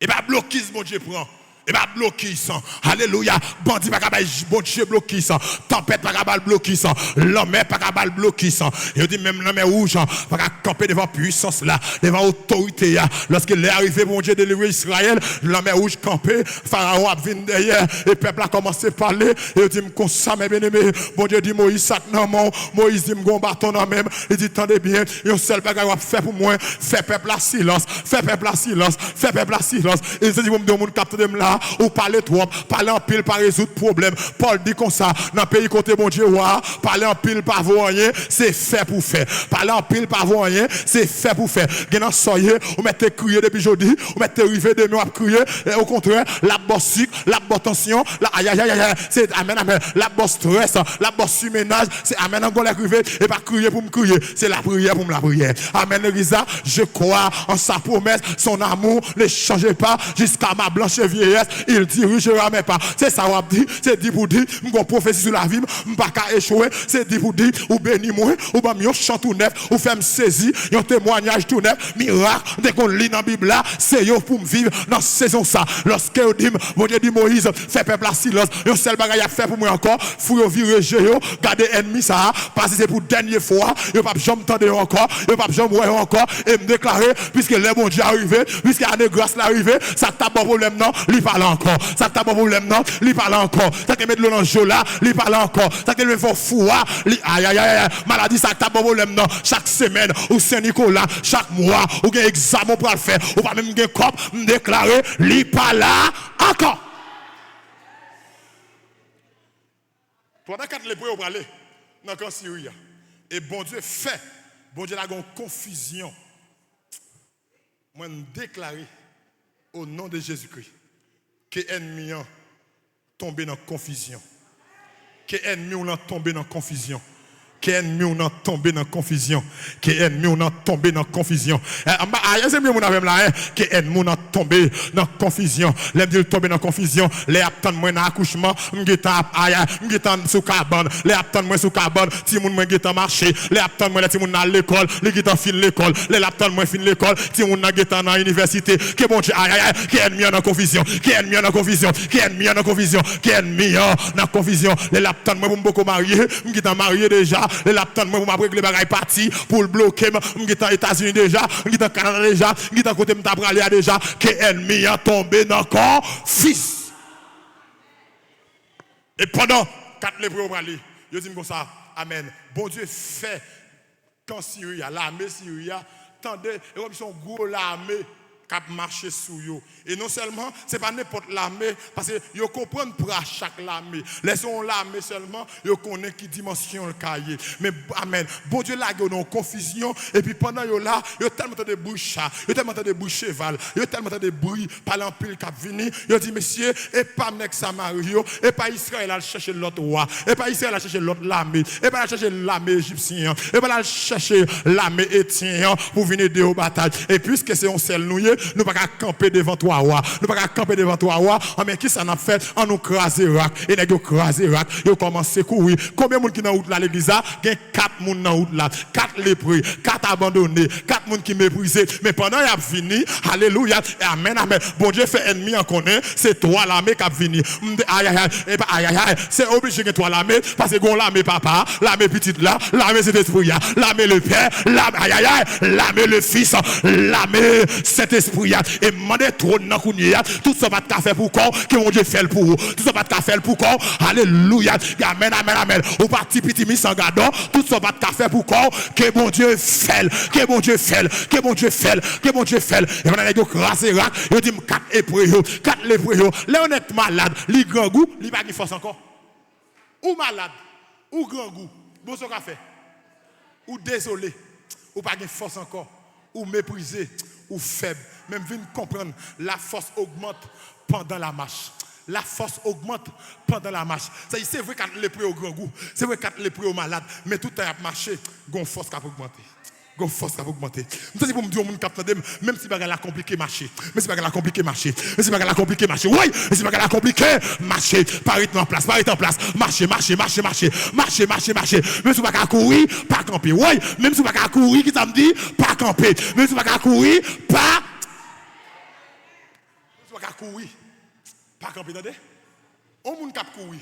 Et pas bloquer ce bon Dieu prend. Et pas bloqué ça. Alléluia. Bandit pas capable bon Dieu bloqué ça. Tempête pas capable bloquer ça. L'homme pas capable bloquer ça. Et dit même l'homme rouge pas capable camper devant puissance là, devant autorité là. Lorsqu'il est arrivé bon Dieu délivrer Israël, l'homme rouge campé, Pharaon a venu derrière et peuple a commencé à parler et dit comme ça mes bien-aimés, bon Dieu dit Moïse sac non mon Moïse dit mon bâton dans même, il dit tendez bien, et un seul bagage va faire pour moi, fait peuple à silence, fait peuple à silence, fait peuple à silence. Et il dit vous me demandez capte de là ou parler trop, parler en pile pas résoudre problème. Paul dit comme ça, dans le pays côté bon Dieu, parler en pile pas voir rien, c'est fait pour faire. Parler en pile pas voir rien, c'est fait pour faire. Gen soyez, ou mettez crier depuis jeudi, ou mettez river demain à crier, et au contraire, la bosse sucre, la bosse tension, la aïe aïe aïe, c'est amen amen, la bosse stress, la bosse surménage, c'est amen encore la crier et pas crier pour me crier, c'est la prière pour me la prière. Amen Elisa, je crois en sa promesse, son amour ne change pas jusqu'à ma blanche vieillesse. Il dirigera mes pas. C'est ça on dit, c'est dit pour dire, m'gon prophétie sur la vie, m'pas qu'à échouer, c'est dit pour dire, ou béni moi, ou ba mi chant tout neuf, ou fait me saisir, un témoignage tout neuf, miracle, dès qu'on lit dans la Bible là, c'est yo pour me vivre dans saison ça. Lorsque on dit, mon Dieu dit Moïse, fait peuple à silence, un seul bagage à faire pour moi encore, faut yo virer géo, garder ennemi ça, parce que c'est pour dernière fois, yo pas jamais tendre encore, yo pas jamais voir encore, et me déclarer, puisque les bon Dieu arrivé, puisque l'année grâce l'arrivée, ça t'a pas problème non, lui parle encore. Ça t'a pas problème non, lui parle encore. Ça te met de l'eau dans le jeu là, lui parle encore. Ça te le fait froid, aïe aïe aïe, maladie ça t'a pas problème non. Chaque semaine ou Saint-Nicolas, chaque mois, ou un examen pour le faire, ou pas même un cop, me déclarer, lui parle là encore. Pendant 4 lépreux au aller dans le Syrie. Et bon Dieu fait, bon Dieu a une confusion. Moi je déclare au nom de Jésus-Christ que l'ennemi a tombé dans la confusion. Que l'ennemi a tombé dans la confusion. Que l'ennemi a tombé dans la confusion. Que l'ennemi a tombé dans la confusion. C'est mieux mon avec là. Que l'ennemi a tombé dans la confusion. L'ennemi tombé dans la confusion. Les attendent moi dans l'accouchement. M'getan sous cabane. Les attendent moi sous cabane. Si moun moi getan marché. Les attendent moi si moun dans l'école. Les getan fin l'école. Les attendent moi fin l'école. Si moun getan dans l'université. Que bon Dieu que l'ennemi dans confusion. Que l'ennemi dans confusion. Que l'ennemi dans confusion. Que l'ennemi dans confusion. Les attendent moi pour beaucoup marier. M'getan marié déjà. Les laptop moi pour m'après les bagages parti pour le bloquer m'étant aux États-Unis déjà m'étant Canada déjà m'étant côté m'ta aller déjà que ennemi a tombé dans corps fils et pendant 4 lépreux pour aller je dis comme ça amen bon Dieu fait quand Syrie l'armée Syrie tendez et son gros l'armée cap marcher sous yo et non seulement c'est pas n'importe l'armée parce que yo comprendre pour chaque l'armée laissons l'armée seulement yo connaît qui dimension le cahier mais amen bon Dieu là yo dans confusion et puis pendant yo là yo tellement de bruit chat yo tellement de bruit cheval yo tellement de bruit parlant pile cap venir yo dit monsieur et pas mec Samario et pas Israël à chercher l'autre roi et pas Israël à chercher l'autre l'armée et pas à chercher l'armée égyptien et pas à chercher l'armée éthien pour venir de au bataille et puisque c'est on seul nous nous pas camper devant toi roi nous pas camper devant toi roi mais qui ça n'a fait on nous craser rac et nèg yo craser rac yo commencé courir combien de monde qui dans route là l'église là gen 4 monde dans route là 4 lépreux 4 abandonnés 4 monde qui méprisé mais pendant y a fini alléluia amen amen bon Dieu fait ennemi en connaît c'est toi l'armée qui a fini aïe aïe et pas aïe aïe c'est obligé que toi l'armée parce que gon l'armée papa l'armée petite là l'armée cet esprit là l'armée le père l'armée aïe aïe l'armée le fils l'armée cet esprit et demander trop dans kounia tout ça va te faire pour corps que mon Dieu fait pour vous tout ça va te faire pour corps alléluia amen amen amen ou parti petit mis sans gardon tout ça va te faire pour corps que mon Dieu fait que mon Dieu fait que mon Dieu fait que mon Dieu fait et on a les grâce et rac yo dit 4 lépreux 4 lépreux les honnête malade li grand goût li pas qui force encore ou malade ou grand goût bon ça qu'a fait ou désolé ou pas qui force encore ou méprisé ou faible même venir comprendre la force augmente pendant la marche. La force augmente pendant la marche. C'est vrai qu'à lépreux au grand goût, c'est vrai qu'à lépreux au malade, mais tout a marché, gon force qui a augmenté. Gon force qui a augmenté. Nous c'est pour me dire au monde capte même si bagarre la compliqué marcher. Mais si bagarre la compliqué marcher. Mais si bagarre la compliqué marcher. Oui, mais si bagarre la compliqué marcher. Paris en place, paris en place. Marcher. Même si bagarre courir, pas camper. Oui, même si bagarre courir, qui ça me dit pas camper. Même si bagarre courir, pas courir, Pas camper, attendez. On moun k'ap courir.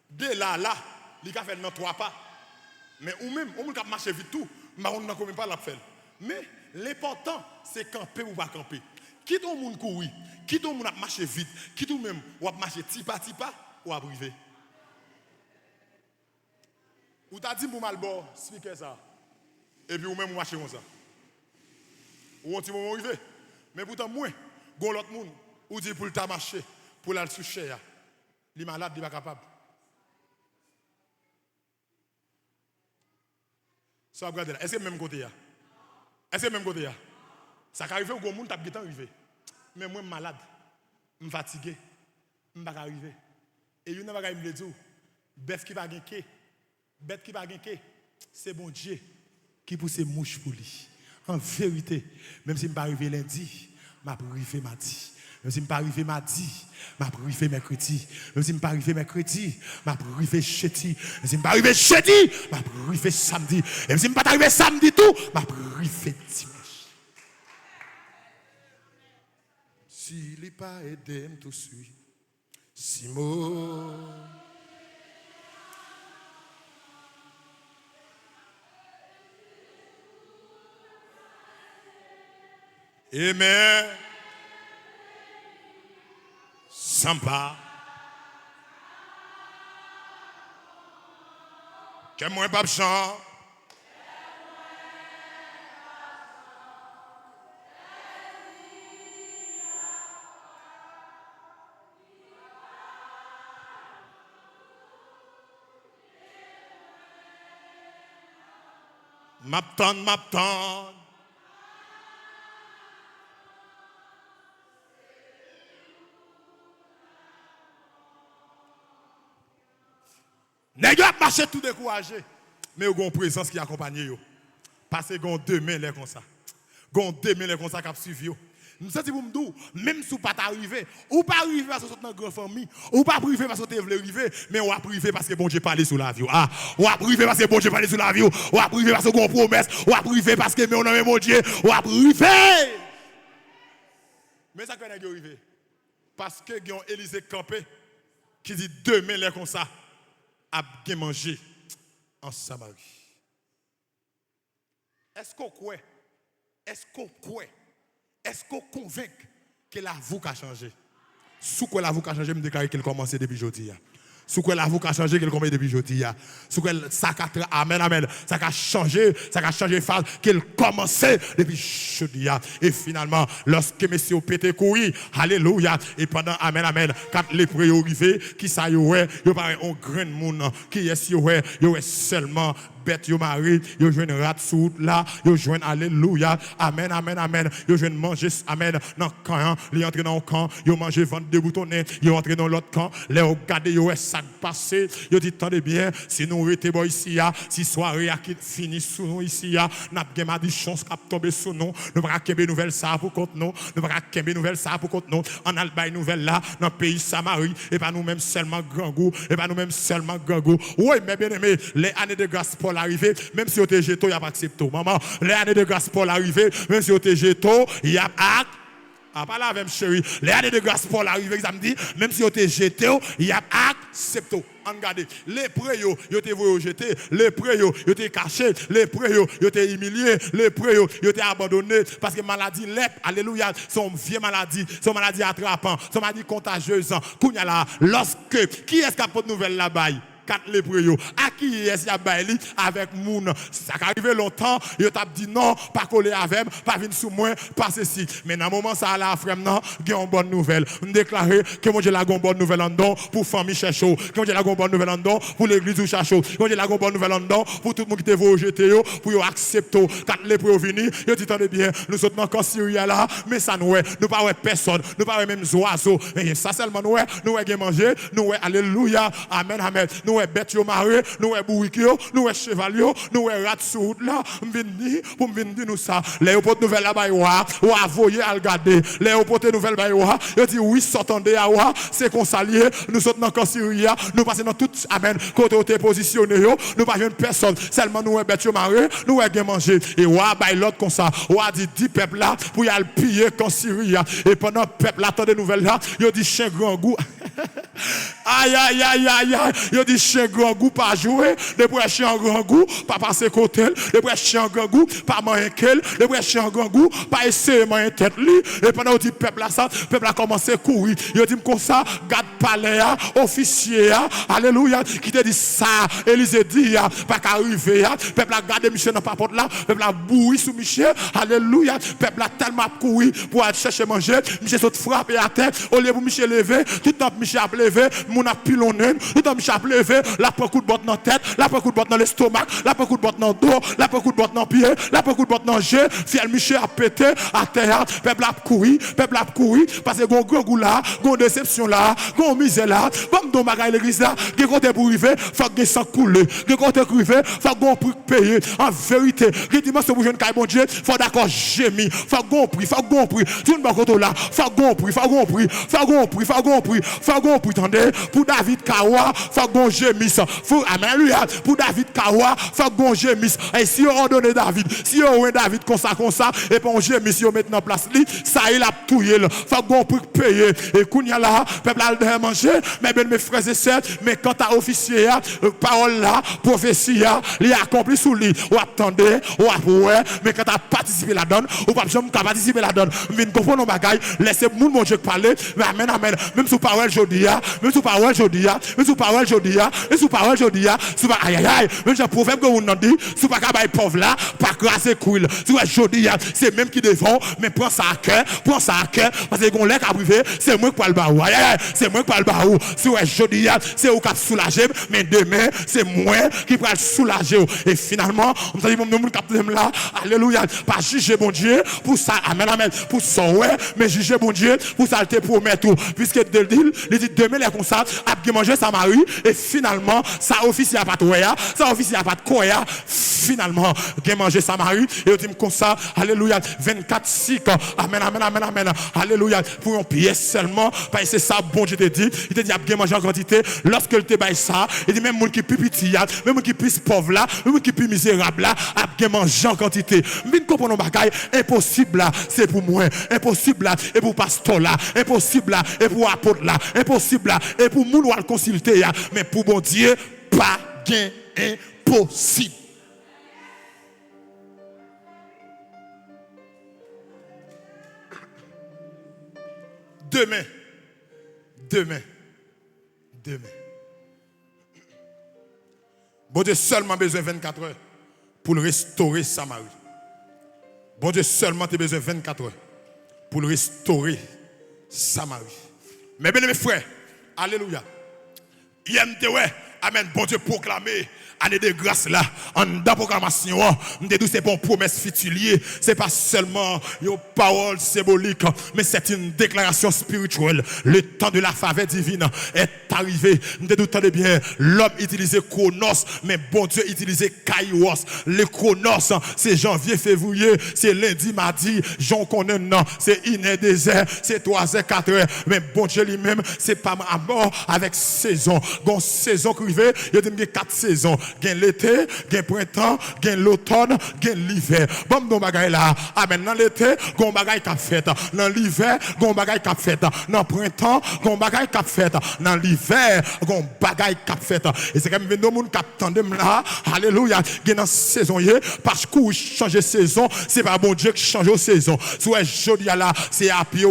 De là, il a fait dans 3 pas. Mais ou même, on moun k'ap marcher vite tout, mais on n'a pas la faire. Mais l'important, c'est camper ou pas camper. Qui ton moun courir, qui ton moun a marcher vite, qui ton même ou a marcher petit pas, ou a privé. Ou t'as dit pour malbord, expliquez ça. Et puis ou même ou marcher comme ça. Ou on petit moment arrivé. Mais pourtant moi, gon l'autre moun, ou dit pour le marcher, pour la soucher, les malades, il n'est pas capable. Ça regardez là, est-ce que même côté là? Est-ce que même côté là? Ça arrive au monde t'a bien arrivé. Mais moi malade, je fatigué, je ne peux pas arriver. Et il y a un bagage me dit, bête qui va gagner, bête qui va gagner, c'est bon Dieu qui pousse mouche pour lui. En vérité, même si je ne peux pas arriver lundi, je vais arriver mardi. Même si je ne peux pas arriver mardi, je vais arriver mercredi. Même si je ne peux pas arriver mercredi, je vais arriver jeudi. Même si je ne peux pas arriver jeudi, je vais arriver samedi. Et même si je ne peux pas arriver samedi tout, je vais arriver dimanche. S'il n'est pas aidé, tout suit. Simon. Amen. Sympa. Que moi pas chant. M'attend. Nèg a marché tout découragé, mais il y a une présence qui accompagne yo. Parce que il y a 2 mains comme ça. Il y a 2 mains comme ça qui suivent yo. Nous senti pour me dire, même si vous pas arrivé, ou pas arrivé parce que vous êtes dans une grande famille, ou pas arrivé parce que vous voulez arriver, mais on va arriver parce que bon Dieu parle sur la vie. Ah, on va arriver parce que bon Dieu parle sur la vie. On va arriver parce que vous promesse, on va arriver parce que mais on a mon Dieu, on va arriver. Mais ça qu'on a arrivé parce que il y a Élisée campé qui dit 2 mains comme ça a bien mangé en Samarie. Est-ce qu'on croit? Est-ce qu'on croit? Est-ce qu'on convainc que la vie a changé? Sous quoi la vie a changé, je me déclare qu'elle commence depuis aujourd'hui. Sous quoi la vie a changé, qu'elle commence depuis aujourd'hui. Sous quoi ça a amen, ça a changé phase, qu'elle commence depuis aujourd'hui. Et finalement, lorsque messieurs pété courir, alléluia, et pendant amen, quand les pré arrivés, qui ça y ouais, il y a un grand monde qui est seulement bête yo mari, yo joine rat sous là, yo joine alléluia, amen, yo joine manger, amen, dans camp, li entre dans camp, yo manger vendre de boutonnés, yo entre dans l'autre camp, les regarder yo ça passé, yo dit tendez bien, si nous était boy ici si soirée a qui fini sous nous ici n'a pas ma chance cap tomber sous nous pas kembe nouvelle ça pour compte nous pas kembe nouvelle ça pour compte nous en albay nouvelle là dans pays Samarie et pas nous même seulement grand goût oui mais bien aimé les années de grâce Paul arrivé même si on te jeté il y a pas accepté maman les années de grâce Paul arrivé même si on te jeté il y a acte pas là avec chérie les années de grâce Paul arrivé samedi même si on te jeté il y a accepté regardez les près yo te voyé jeter les près yo te caché les près yo te humilié les près yo te abandonné parce que maladie lèpre alléluia son vieille maladie son maladie attrapant son maladie contagieuse kounya là lorsque qui est-ce qui a porte nouvelle là-bas 4 lépreux yo à qui est-ce y a baili avec moun ça arrivé longtemps yo t'a dit non pas coller avec pas venir sous moi pas ceci mais dans moment ça là frère non gagne une bonne nouvelle on déclarer que mon Dieu la une bonne nouvelle en don pour famille chercho que mon Dieu la une bonne nouvelle en don pour l'église ou chercho que mon Dieu la une bonne nouvelle en don pour tout le monde qui te voit jeter yo pour yo accepter 4 lépreux venir yo dit tendez bien nous sommes encore Syrie là mais ça nous pas personne nous pas même oiseaux mais ça seulement nous gagne manger nous alléluia amen nous bête yo maré nous bourrique yo nous cheval yo nous rat sur route là venir pour venir nous ça les porte nouvelle là-bas ou avoyer à regarder les porte nouvelle ba yo dit oui s'entendez à c'est qu'on s'allier nous sommes encore Syrie nous passer dans tout amen côté où positionné yo nous pas jeune personne seulement nous bête yo maré nous gain manger et ba l'autre comme ça dit 10 peuple là pour y aller piller quand Syrie et pendant peuple là attend des nouvelles là yo dit chien grand goût Aïe, aïe, aïe, aïe, aïe. Il dit chien grand goût, pas jouer. Depuis chien grand goût, pas passer côté. Depuis chien grand goût, pas manger quel. Depuis chien grand goût, pas essayer manger tête li. Et pendant que le peuple a ça, le peuple a commencé à courir. Il dit comme ça, garde palais, officier, alléluia, qui te dit ça, Élysée dit, pas qu'arriver, le peuple a gardé Michel dans la porte là, le peuple a bourri sous Michel, alléluia, le peuple a tellement couru pour aller chercher manger, Michel saute frappé à terre, au lieu pour Michel lever, tout le temps Michel a levé, mon a pilonné, tout le temps Michel a levé, la prend coup de botte dans la tête, la prend coup de botte dans l'estomac, la prend coup de botte dans le dos, la prend coup de botte dans le pied, la prend coup de botte dans le jeu, fiel Michel a pété à terre, le peuple a couru, parce que gon gros goût là, gon déception là, gon misère là, comme dans magasin l'église là, gon côté pour arriver, faut que sang couler, gon côté pour arriver, faut gon prix payer. En vérité, qui dimanche pour jeune caille bon Dieu, faut d'accord gémir, faut gon prix, tout le monde là, faut gon prix, attendez, pour David Kawa, faut gon gémis, alléluia, pour David Kawa, faut gon gémis. Et si on donne David, si on David comme ça, et puis on gémis, on met en place lui, ça il a tout faut gon prix payer. Et kounya là, peuple a manger, mais bien mes frères et sœurs, mais quand t'as officier, parole là, prophétie, il a accompli sous lui, ou attendez, ou après, mais quand t'as participé la donne, ou pas jamais participer la donne, mais nous comprenons bagaille, laissez mon Dieu parler, mais amen, amen, même sous parole jodi, même sous parole jodi, sous aïe aïe aïe, même j'ai prophète que vous n'en dit, sous pas cabaye pauvre là, pas crasser couille, sous jodi, c'est même qui devant, mais prends ça à cœur, parce que qu'on l'a privé, c'est moi qui parle bas, aïe aïe, c'est moi qui parle bas, si ouais jodi, c'est vous qui soulager, mais demain, c'est moi qui va soulager. Et finalement, on dit, mon capitaine là, alléluia, pas juger mon Dieu pour ça, amen, amen, pour ça, ouais, mais juger mon Dieu pour ça, te promet tout. Puisque il dit, demain, les comme ça, a manger sa Marie, et finalement, ça officier à pas de ça officier à pas de quoi, finalement, il manger sa Marie, et il dit comme ça, alléluia, 24 cycles, amen, amen, amen, amen, alléluia, pour une pièce seulement, parce que c'est ça, bon Dieu te dit, il te dit, il manger en quantité, lorsque il te baille ça, il dit, même monde qui plus petit, même monde qui plus pauvre là, même monde qui plus misérable là, a bien mangé en quantité. Mais nous comprenons bagaille, impossible là, c'est pour moi, impossible là, et pour pasteur là, impossible là, et pour apôtre là, impossible là, et pour moun ou consulter là, mais pour bon Dieu, pas gain impossible. Demain. Bon Dieu seulement besoin de 24 heures pour restaurer Samarie. Bon Dieu seulement tu as besoin de 24 heures pour restaurer Samarie. Mais bien mes frères, alléluia. Amen. Bon Dieu proclamer année de grâce là, en dans proclamation, c'est pas une promesse fitulier, c'est pas seulement une parole symbolique, mais c'est une déclaration spirituelle. Le temps de la faveur divine est arrivé. Nous entendez bien, l'homme utilisait chronos, mais bon Dieu utilisait kairos. Le chronos, c'est janvier, février, c'est lundi, mardi, j'en connais non, c'est iné désert, c'est 3 heures, 4 heures, mais bon Dieu lui-même, c'est pas à mort avec saison. Bon saison qui arrive, il y a 4 saisons. Gen l'été, gen printemps, gen l'automne, gen l'hiver. Bon, nous bagay là. Amen. Dans l'été, gon bagay k'ap fait. Dans l'hiver, gon bagay k'ap fait. Dans printemps, gon bagay k'ap fait. Dans l'hiver, gon bagay k'ap fait. Et c'est comme nous moun k'ap tandem là. Alléluia. Gen dans saison yé, parce que changer saison, c'est pas bon Dieu qui change saison. Soit jodi là, c'est à pied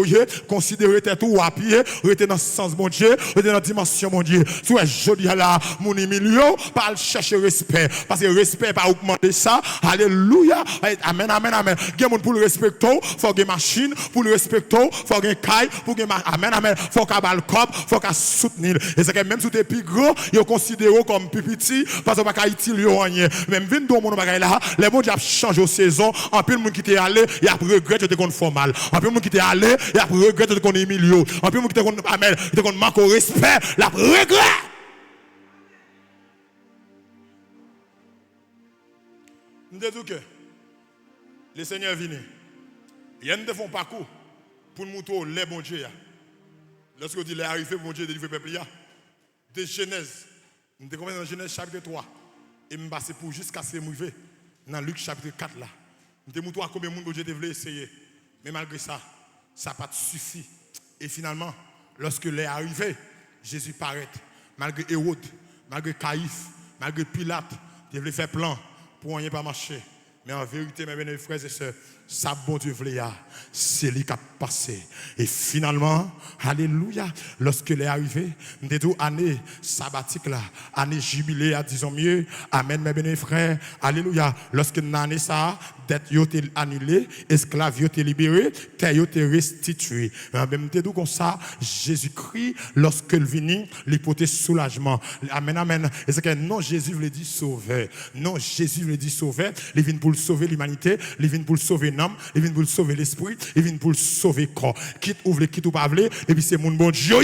considérer tête ou à pied, rester dans sens bon Dieu, rester dans dimension bon Dieu. Soit jodi là, mon million, pas chercher respect. Parce que respect pas augmenter ça. Alléluia. Amen, amen, amen. Gen moun pour le respecter, faut gen machine, pour le respecter, faut gen caille, pour gen amen, amen. Faut qu'à bal cop, faut qu'à soutenir. Et c'est que même si tu es plus gros, yo considéré comme plus petit parce que pas qu'à utiliser rien. Même vinn do moun bagay là, les bon Dieu a changé aux saisons, en plus moun qui t'est allé, il a regretté de qu'on formal. En plus moun qui t'est allé, il a regretté de qu'on Emilio. En plus moun qui t'est qu'on amen, de qu'on manque au respect, la regret. Nous disons que le Seigneur vient. Il y a un parcours pour nous montrer les bons dieux. Lorsque vous dites les arrivés, bon Dieu délivre le peuple. De Genèse, nous sommes dans Genèse chapitre 3. Et nous passons pour jusqu'à ce que nous dans Luc chapitre 4 là. Nous avons montré combien de monde Dieu devait essayer. Mais malgré ça, ça n'a pas suffi. Et finalement, lorsque les arrivés, Jésus paraît, malgré Hérode, malgré Caïphe, malgré Pilate, il voulait faire plan pour rien pas marcher. Mais en vérité, mes bien frères et sœurs, ça bon Dieu voulait, c'est lui qui a passé. Et finalement, alléluia, lorsque il est arrivé, nous avons année sabbatique là, année jubilée, disons mieux, amen mes bien frères, alléluia, lorsque nous avons ça, dette yo été annulée, esclave yo été libéré, terre yo été restituée. Même te comme ça, Jésus-Christ, lorsqu'il vient, il portait soulagement. Amen, amen. Et c'est que non, Jésus voulait dire sauveur. Non, Jésus voulait dire sauveur. Il vient pour sauver l'humanité, il vient pour sauver l'âme, il vient pour sauver l'esprit, il vient pour sauver le corps. Quitte ouvre, quitte ou pas ouvre, et puis c'est mon bon Dieu.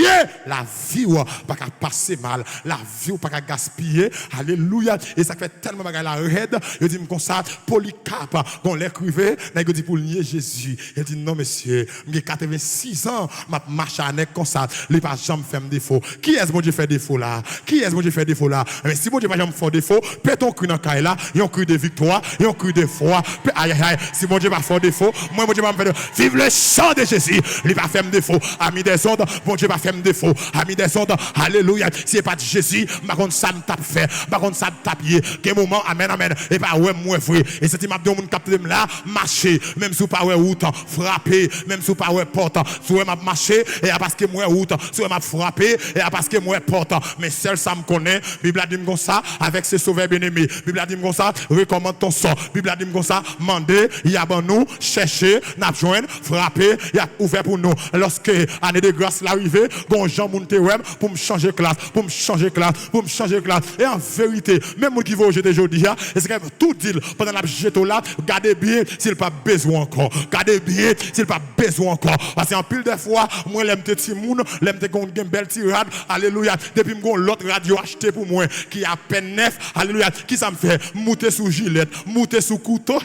La vie ou pas qu'à passer mal, la vie ou pas qu'à gaspiller. Alléluia. Et ça fait tellement de la raide. Il dit comme ça, Polycarpe, quand l'écrivait, il dit pour nier Jésus. Il dit non, monsieur, j'ai 86 ans, je marche avec comme ça, les pas jamais fait défaut. Qui est-ce que Dieu fait défaut là? Qui est-ce que Dieu fait défaut là? Mais si Dieu pas jamais fait défaut, peut ton cru dans caille là, il y a un cru de victoire, il y a un cru de foi. Aïe aïe aïe, si Dieu pas fait défaut, moi Dieu pas me faire défaut. Vive le sang de Jésus, il pas fait défaut. Ami des ondes, bon Dieu pas fait défaut. Ami des ondes, alléluia. Si c'est pas de Jésus, par contre ça me tape fait, par contre ça me tape pied. Quel moment, amen amen. Et pas ouais moi vrai. Et c'est m'a donné mon capte là, marcher, même sous pas ouais route, frapper, même sous pas ouais porte, sous m'a marcher et parce que moi route, sous m'a frapper et parce que moi porte. Mais seul ça me connaît. Bible a dit comme ça avec ses sauveurs bien-aimés. Bible a dit comme ça, recommande ton sort. Bible a dit comme ça, mandez, il y a bon nous, chercher, n'a joindre, frapper, il y a ouvert pour nous. Lorsque année de grâce l'arrivée, gon Jean monte pour me changer classe, pour me changer classe, pour me changer classe. Et en vérité, même moi qui vais jeter aujourd'hui, c'est que tout dit pendant la jeto là, gardez bien s'il pas besoin encore. Gardez bien s'il pas besoin encore. Parce qu'en pile de fois, moi l'aime te petit moun, l'aime te gon une belle tirade. Alléluia. Depuis me gon l'autre radio acheté pour moi qui a à peine neuf. Alléluia. Qui ça me fait monter sous gilet, monter sous couteau.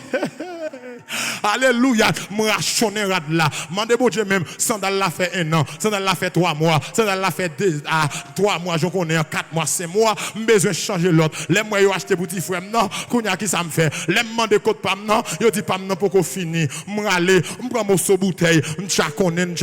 Alléluia, moi rachonné rad là. Mandez bon Dieu même, sandal l'a fait 1 an, sandal l'a fait 3 mois, sandal l'a fait 3 mois, je connais 4 mois, 5 mois, besoin changer l'autre. Les moi yo acheter pour petit frère non, kounya qui ça me fait. Les mandé code pas non, yo dit pas non pour qu'on fini. M'aller, m'prend morceau bouteille, m'chakonnen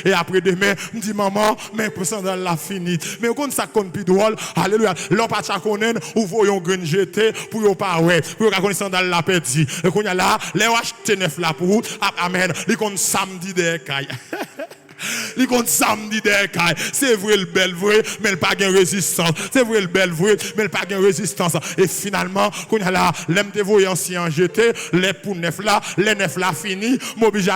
et après demain, m'dit maman, mais pour sandal l'a fini. Mais on ça compte plus drôle. Alléluia, l'on pas chakonnen ou voyons grain jeter pour yo pas ouais, pour qu'on connaisse sandal l'a perdu. Là, les acheter neuf là pour amen. Ils comptent samedi des cailles. Ils comptent samedi des cailles. C'est vrai le bel vrai, mais il pas de résistance. C'est vrai le bel vrai, mais il pas de résistance. Et finalement, quand on a là, l'aime te voyer ancien jeté, les pour neuf là, les neuf là fini, m'oblige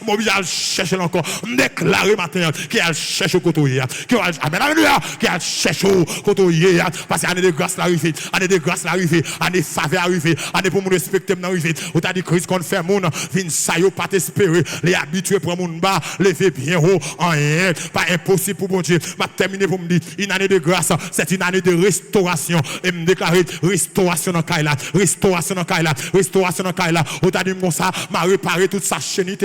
Mon bien chercher encore, me déclarer matin qui a cherché au côté qui a cherché au côté parce que année de grâce l'arrivée, année de grâce l'arrivée, année faveur arrivée, année pour mon respecter l'arrivée. On t'a dit Christ qu'on fait mon vin ça yo pas t'espérer, les habitués pour mon bas, lever bien haut en rien, pas impossible pour mon Dieu. M'a terminé pour me dire une année de grâce, c'est une année de restauration et me déclarer restauration dans Kaila, restauration dans Kaila, restauration dans Kaila. On t'a dit comme ça, m'a réparé toute sa chaîne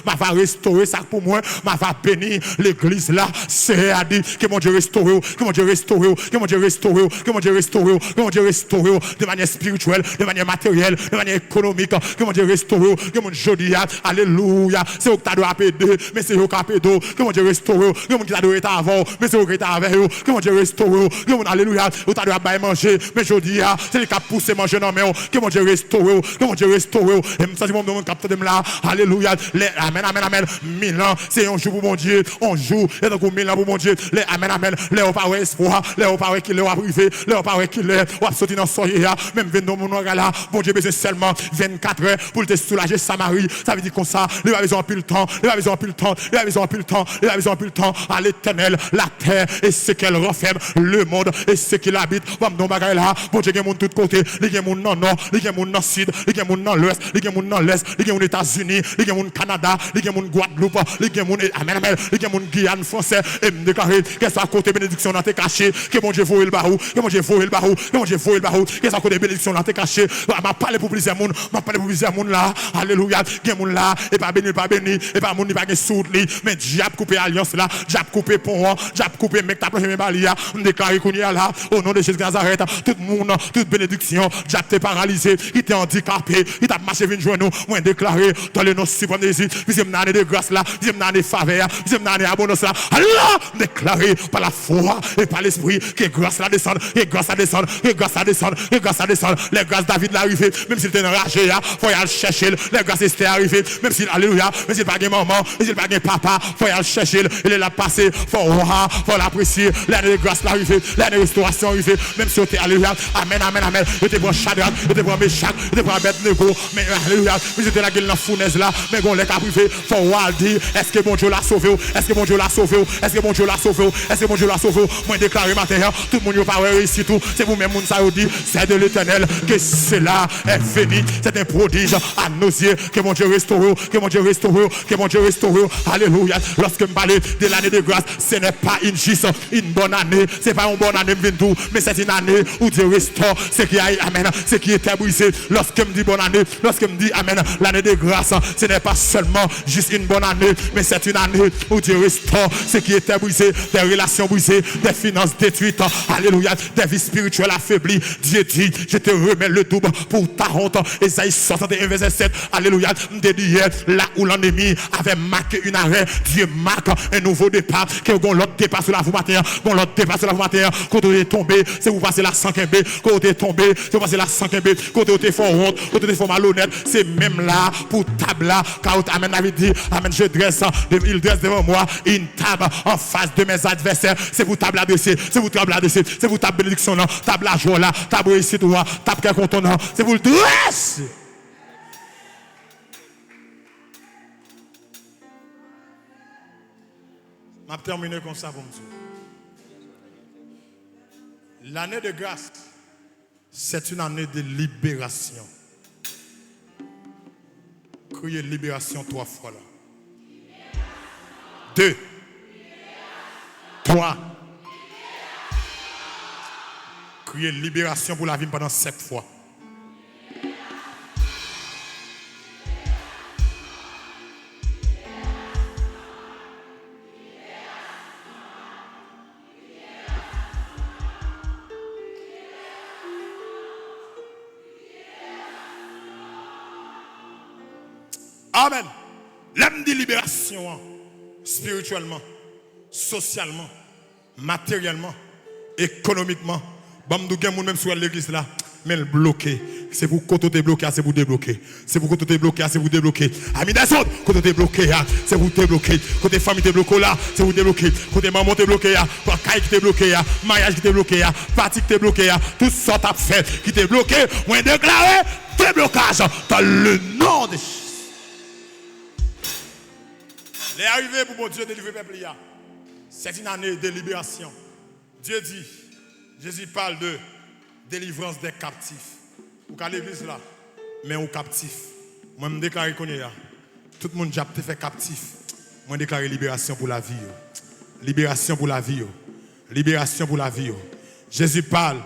m'a va restaurer ça pour moi, m'a va bénir l'église là, c'est à dire que mon Dieu restaure, que mon Dieu restaure, que mon Dieu restaure, que mon Dieu restaure, que mon Dieu restaure de manière spirituelle, de manière matérielle, de manière économique, que mon Dieu restaure, que mon Dieu dit alléluia, c'est au que tu dois appeler, mais c'est au capédo, que mon Dieu restaure, que mon Dieu doit être avant, mais c'est au que tu avec eux, que mon Dieu restaure, que mon alléluia, où tu dois pas manger, mais je dis c'est le cap pousser manger dans main, que mon Dieu restaure, que mon Dieu restaure, et me sens mon nom capte de là, alléluia. Amen, amen, amen. 1000 ans, c'est un jour pour mon Dieu. On joue, et donc 1000 ans pour mon Dieu. Les amen, amen. Les on pas espoir, les on pas qu'il est privé, les on pas qu'il est, on sorti dans soirée, même 22 mon là, bon Dieu besoin seulement 24 heures pour te soulager Samarie. Ça veut dire comme ça, il a besoin plus le temps, il a besoin plus le temps, il a besoin plus le temps, il a besoin plus le temps à l'éternel, la terre et ce qu'elle referme, le monde et ce qu'il habite. Bam don bagay là, bon Dieu gen moun tout côté, il gen moun dans nord, il gen moun dans sud, il gen moun dans l'ouest, il gen moun dans l'est, il gen moun États-Unis, il gen moun Canada, il y a mon Guadeloupe, il y a mon amen amen, il y a mon Guyane français et me déclarer que ça côté bénédiction dans tes cachés, que mon Dieu voit le barou, que mon Dieu voit le barou, que mon Dieu voit le barou, que ça côté bénédiction dans tes cachés. M'a parlé pour plusieurs monde, m'a parlé pour plusieurs monde là. Alléluia, il y a mon là et pas béni et pas mon pas soute li, mais diable couper alliance là, diable couper pont, diable couper mec ta premier balia, me déclarer qu'on y a là au nom de Jésus Nazareth, tout monde, toute bénédiction, diable t'es paralysé, il t'est handicapé, il t'a marché venir joindre nous, moi déclarer dans le nom suprême de Jésus. deuxième année de grâce là, deuxième année de faveur, deuxième année d'abondance là. Alors, déclaré par la foi et par l'esprit que grâce là descend, que grâce là descend, que grâce là descend, que grâce là descend. Les grâces David l'arrivée, même s'il était enragé, faut y aller chercher. Les grâces Esther arrivée, même s'il, alléluia, même s'il pas de maman, même s'il pas de papa, faut y aller chercher. Il est là passé, faut l'apprécier. L'année de grâce l'arrivée, l'année de restauration arrivée, même si tu es, alléluia, amen, amen, amen. Je te prends Shadrach, je te prends Meshach, je te prends Abednego, mais alléluia, mais j'étais là dans la fournaise là, mais on les a privé, faut dire, est-ce que mon Dieu l'a sauvé, est-ce que mon Dieu l'a sauvé, est-ce que mon Dieu l'a sauvé, est-ce que mon Dieu l'a sauvé. Moi déclaré matin, tout le monde n'a pas réussi tout, c'est vous-même, moun ça dit, c'est de l'Éternel que cela est fini, c'est un prodige à nos yeux, que mon Dieu restaure, que mon Dieu restaure, que mon Dieu restaure, alléluia. Lorsque je parle de l'année de grâce, ce n'est pas juste une bonne année, c'est pas une bonne année, mais c'est une année où Dieu restaure ce qui a, amen, ce qui était brisé. Lorsque je me dis bonne année, lorsque je me dis amen, l'année de grâce, ce n'est pas seulement juste une bonne année, mais c'est une année où Dieu restaure ce qui était brisé, des relations brisées, des finances détruites, alléluia, des vies spirituelles affaiblies. Dieu dit, je te remets le double pour ta honte. Esaïe 61, verset 7, alléluia, là où l'ennemi avait marqué une arrêt, Dieu marque un nouveau départ, que l'autre départ sur la vous matin, l'autre départ sur la vous matin, quand vous êtes tombé, c'est vous passer la 5B, quand vous êtes tombé, c'est vous passer la 5B, quand vous êtes fort honte, quand vous êtes fort malhonnête, c'est même là, pour table là, quand amen avait dit, amen, je dresse, il dresse devant moi une table en face de mes adversaires, c'est vous table adressée, c'est vous table adressée, c'est vous table bénédiction là, table la joie là, table réussite là, table quel contenant, c'est vous le dresse. Je vais terminer comme ça pour me dire. L'année de grâce, c'est une année de libération. Criez libération 3 fois là. 2, 3. Criez libération pour la vie pendant 7 fois. Amen. L'âme de libération, spirituellement, socialement, matériellement, économiquement. Bamdou gen moun même sur l'église là, mais le bloqué. C'est pour côté te bloqué, c'est pour débloquer. C'est pour côté te bloqué, c'est pour débloquer. Amis des autres, côté te bloqué, c'est pour débloquer. Côté famille te bloqué là, c'est pour débloquer. Côté maman te bloqué, caille qui te bloqué, mariage qui te bloqué, parti qui te bloqué, tout ça t'a fait qui te bloqué. Moi déclaré déblocage dans le nom de Jésus. Les arrivées pour mon Dieu délivrer le peuple. C'est une année de libération. Dieu dit, Jésus parle de délivrance des captifs. Ou qu'à l'église là, mais aux captifs. Moi, je déclare qu'on est là. Tout le monde a fait captif. Moi, je déclare libération pour la vie. Libération pour la vie. Libération pour la vie. Jésus parle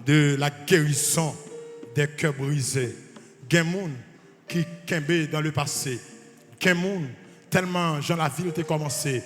de la guérison des cœurs brisés. Il y a des gens qui sont dans le passé. Il y a des gens tellement Jean la ville était commencé.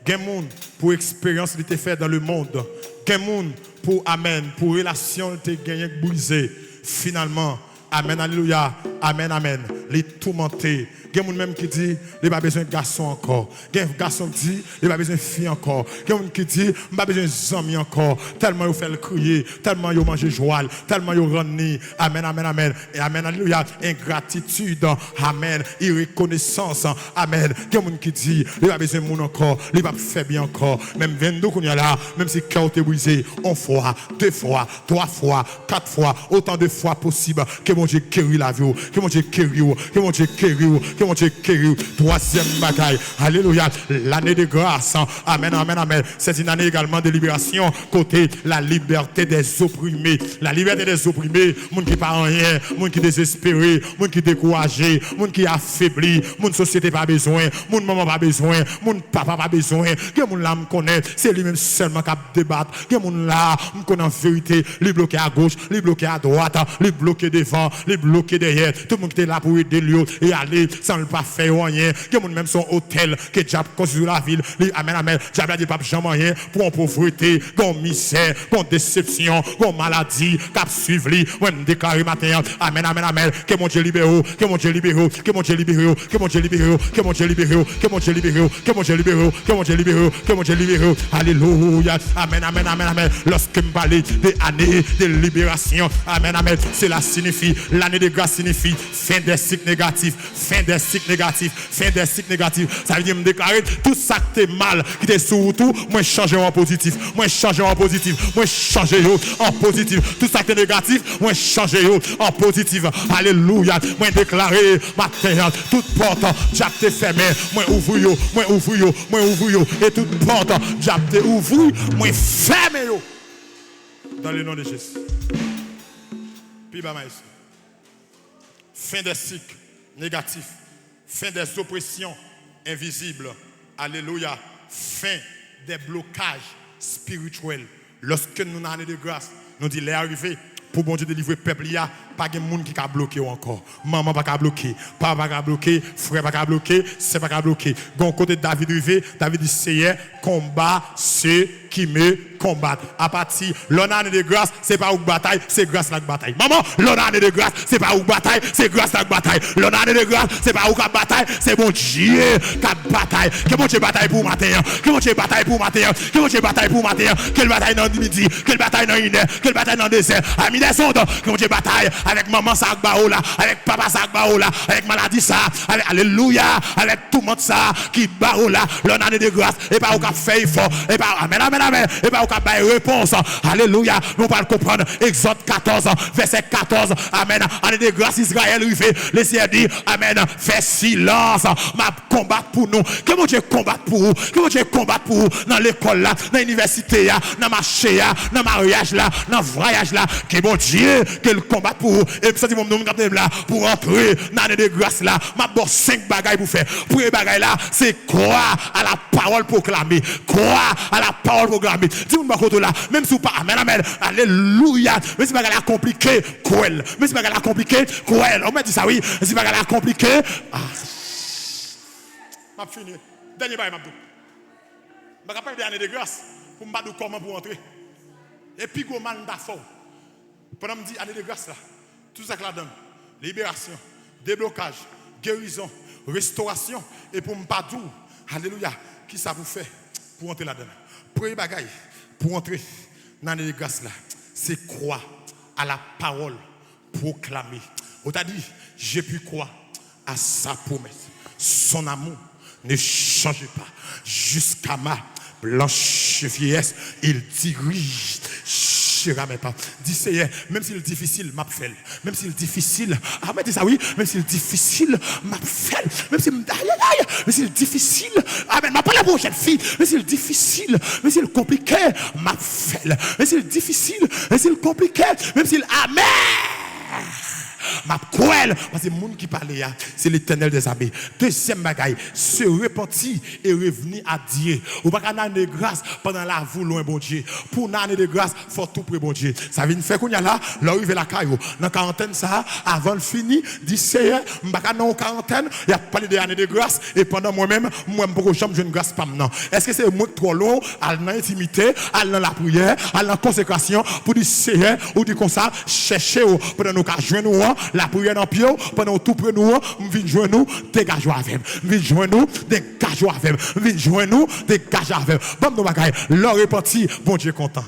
Il y a des gens pour expérience qui était fait dans le monde. Il y a des gens pour amen, pour relation qui était gagné brisé. Finalement, amen, alléluia, amen, amen. Les tourmentés. Il y a des gens même qui disent, il n'y a pas besoin de garçon encore. Il y a des garçons qui disent, il n'y a pas besoin de fille encore. Il y a des gens qui disent, il n'y a pas besoin d'amis encore. Tellement ils fait le crier, tellement ils mangent joie, tellement ils rendent. Amen, amen, amen. Et amen, alléluia. Ingratitude, amen. Irreconnaissance, amen. Il y a des gens qui disent, il n'y a pas besoin de monde encore. Il n'y a pas fait bien encore. Même 22 qu'on y a là, même si le cœur est brisé, 1 fois, 2 fois, 3 fois, 4 fois, autant de fois possible que mon Dieu guérit la vie, que mon Dieu guérit, que mon Dieu guérit, que mon Dieu guérit. 3e bagaille, alléluia, l'année de grâce, amen, amen, amen. C'est une année également de libération, côté la liberté des opprimés. La liberté des opprimés, monde qui pas rien, monde qui désespéré, monde qui découragé, monde qui affaibli, monde société pas besoin, monde maman pas besoin, monde papa pas besoin, que monde là me connaît, c'est lui-même seulement qui débattre, que monde là me connaît en vérité, lui bloqué à gauche, lui bloqué à droite, lui bloqué devant, lui bloqué derrière, tout le monde qui est là pour aider. des lieux et aller sans le pas faire rien. Que mon même son hôtel, que diable construit la ville. Amen, amen. Diable a dit pas jamais rien pour en pauvreté, pour misère, pour déception, pour maladie, cap suivre lui. Moi, me déclarer matin. Amen, amen, amen. Que mon Dieu libère, que mon Dieu libère, que mon Dieu libère, que mon Dieu libère, que mon Dieu libère, que mon Dieu libère, que mon Dieu libère, que mon Dieu libère, que mon Dieu libère. Alléluia. Amen, amen, amen, amen. Lorsque me parle des années de libération, amen, amen. Cela signifie, l'année de grâce signifie fin des cycles négatifs, fin des cycles négatifs, fin des cycles négatifs. Ça veut dire me déclarer tout ça qui est mal, qui est sous tout, moi changer en positif, moi changer en positif, moi changer en positif. Tout ça qui est négatif, moi changer en positif. Alléluia. Moi déclarer matin, toute porte, diable te fermé, moi ouvre yo, moi ouvre yo, moi ouvre yo, et toute porte, diable te ouvre, moi ferme yo. Dans le nom de Jésus. Puis bah ici. Fin des cycles négatifs, fin des oppressions invisibles. Alléluia. Fin des blocages spirituels. Lorsque nous avons de grâce, nous disons, les arrivés pour bon Dieu délivrer le peuple, il n'y a pas de monde qui a bloqué encore. Maman pas bloqué, papa pas bloqué, frère pas bloqué, c'est pas bloqué. Bon côté de David arrivé, David dit Seigneur, combat ceux qui me combattent. À partir l'année de grâce, c'est pas une bataille, c'est grâce la bataille. Maman, l'année de grâce, c'est pas une bataille, c'est grâce la bataille. L'année de grâce, c'est pas une bataille, c'est bon Dieu qui bataille. Que bon Dieu bataille pour matin, que bon Dieu bataille pour matin, que bon Dieu bataille pour matin, quelle bataille dans le midi, quelle bataille dans une heure, quelle bataille dans le désert. Amis des sondes, que bon Dieu bataille avec maman ça là, avec papa ça là, avec maladie ça, avec alléluia, avec tout le monde ça qui barre là, l'année de grâce, et pas au cap fait fort, et pas amen, amen, amen, et pas au cap bailler réponse. Alléluia, nous allons comprendre Exode 14, verset 14, amen. Année de grâce Israël arrivé, le Seigneur dit, amen, fais silence, m'a combattre pour nous. Que mon Dieu combatte pour vous, que mon Dieu combatte pour vous dans l'école là, dans l'université là, dans marché là, dans mariage là, dans voyage là, que mon Dieu que le combat pour vous. Et puis ça dit mon nom là pour entrer dans l'année de grâce là, m'a bon 5 bagailles pour faire. Pour les bagailles là, c'est croire à la parole proclamée, croire à la parole proclamée. Dis-moi côté là, même si vous pas amen amen, alléluia. Mais c'est bagaille compliqué, cruel. Mais c'est bagaille compliqué, cruel. On m'a dit ça oui, c'est bagaille compliqué. Ah. M'a fini. Dernier bail m'a dit. M'a rappelle des années de grâce pour me dire comment pour entrer. Et puis go man d'affaire. Pendant me dit année de grâce là, tout ça que là donne, libération, déblocage, guérison, restauration et pour me pas tout. Alléluia. Qui ça vous fait pour entrer là-dedans? Premier bagaille pour entrer dans l'année de grâce là, c'est croire à la parole proclamée. On t'a dit, j'ai pu croire à sa promesse. Son amour ne change pas jusqu'à ma blanche vieillesse. Il dirige. Jamais pas. Dis Seigneur, même si c'est difficile, m'a fait. Même si c'est difficile, ah mais dis ça oui, même si c'est difficile, m'a fait. Même si mais c'est difficile, ah mais m'a pas la prochaine fille. Mais c'est difficile, mais c'est compliqué, m'a fait. Mais c'est difficile, mais c'est compliqué, même si amen. Ma cruel, parce que le monde qui parle là, c'est l'Éternel des armées. Deuxième bagaille, se repentir et revenir à Dieu. Ou pas qu'un année de grâce pendant la vous loin bon Dieu. Pour une année de grâce, faut tout près bon Dieu. Ça vient faire qu'on y a là, l'arrive la caillou. Dans quarantaine ça, avant le fini, dit Seigneur, m'baka non quarantaine, il y a parlé de année de grâce et pendant moi-même, moi pour jamais je ne grâce pas maintenant. Est-ce que c'est moi trop long, à l'intimité, à la prière, à la consécration pour dire Seigneur ou dire comme ça, chercher pendant nous qu'à joindre nous la prière dans pied pendant tout près nous, m'vinn joindre nous, dégage avec. M'vinn joindre nous, dégage avec. M'vinn joindre nous, dégage avec. Bon nous bagaille, leur repenti, bon Dieu content.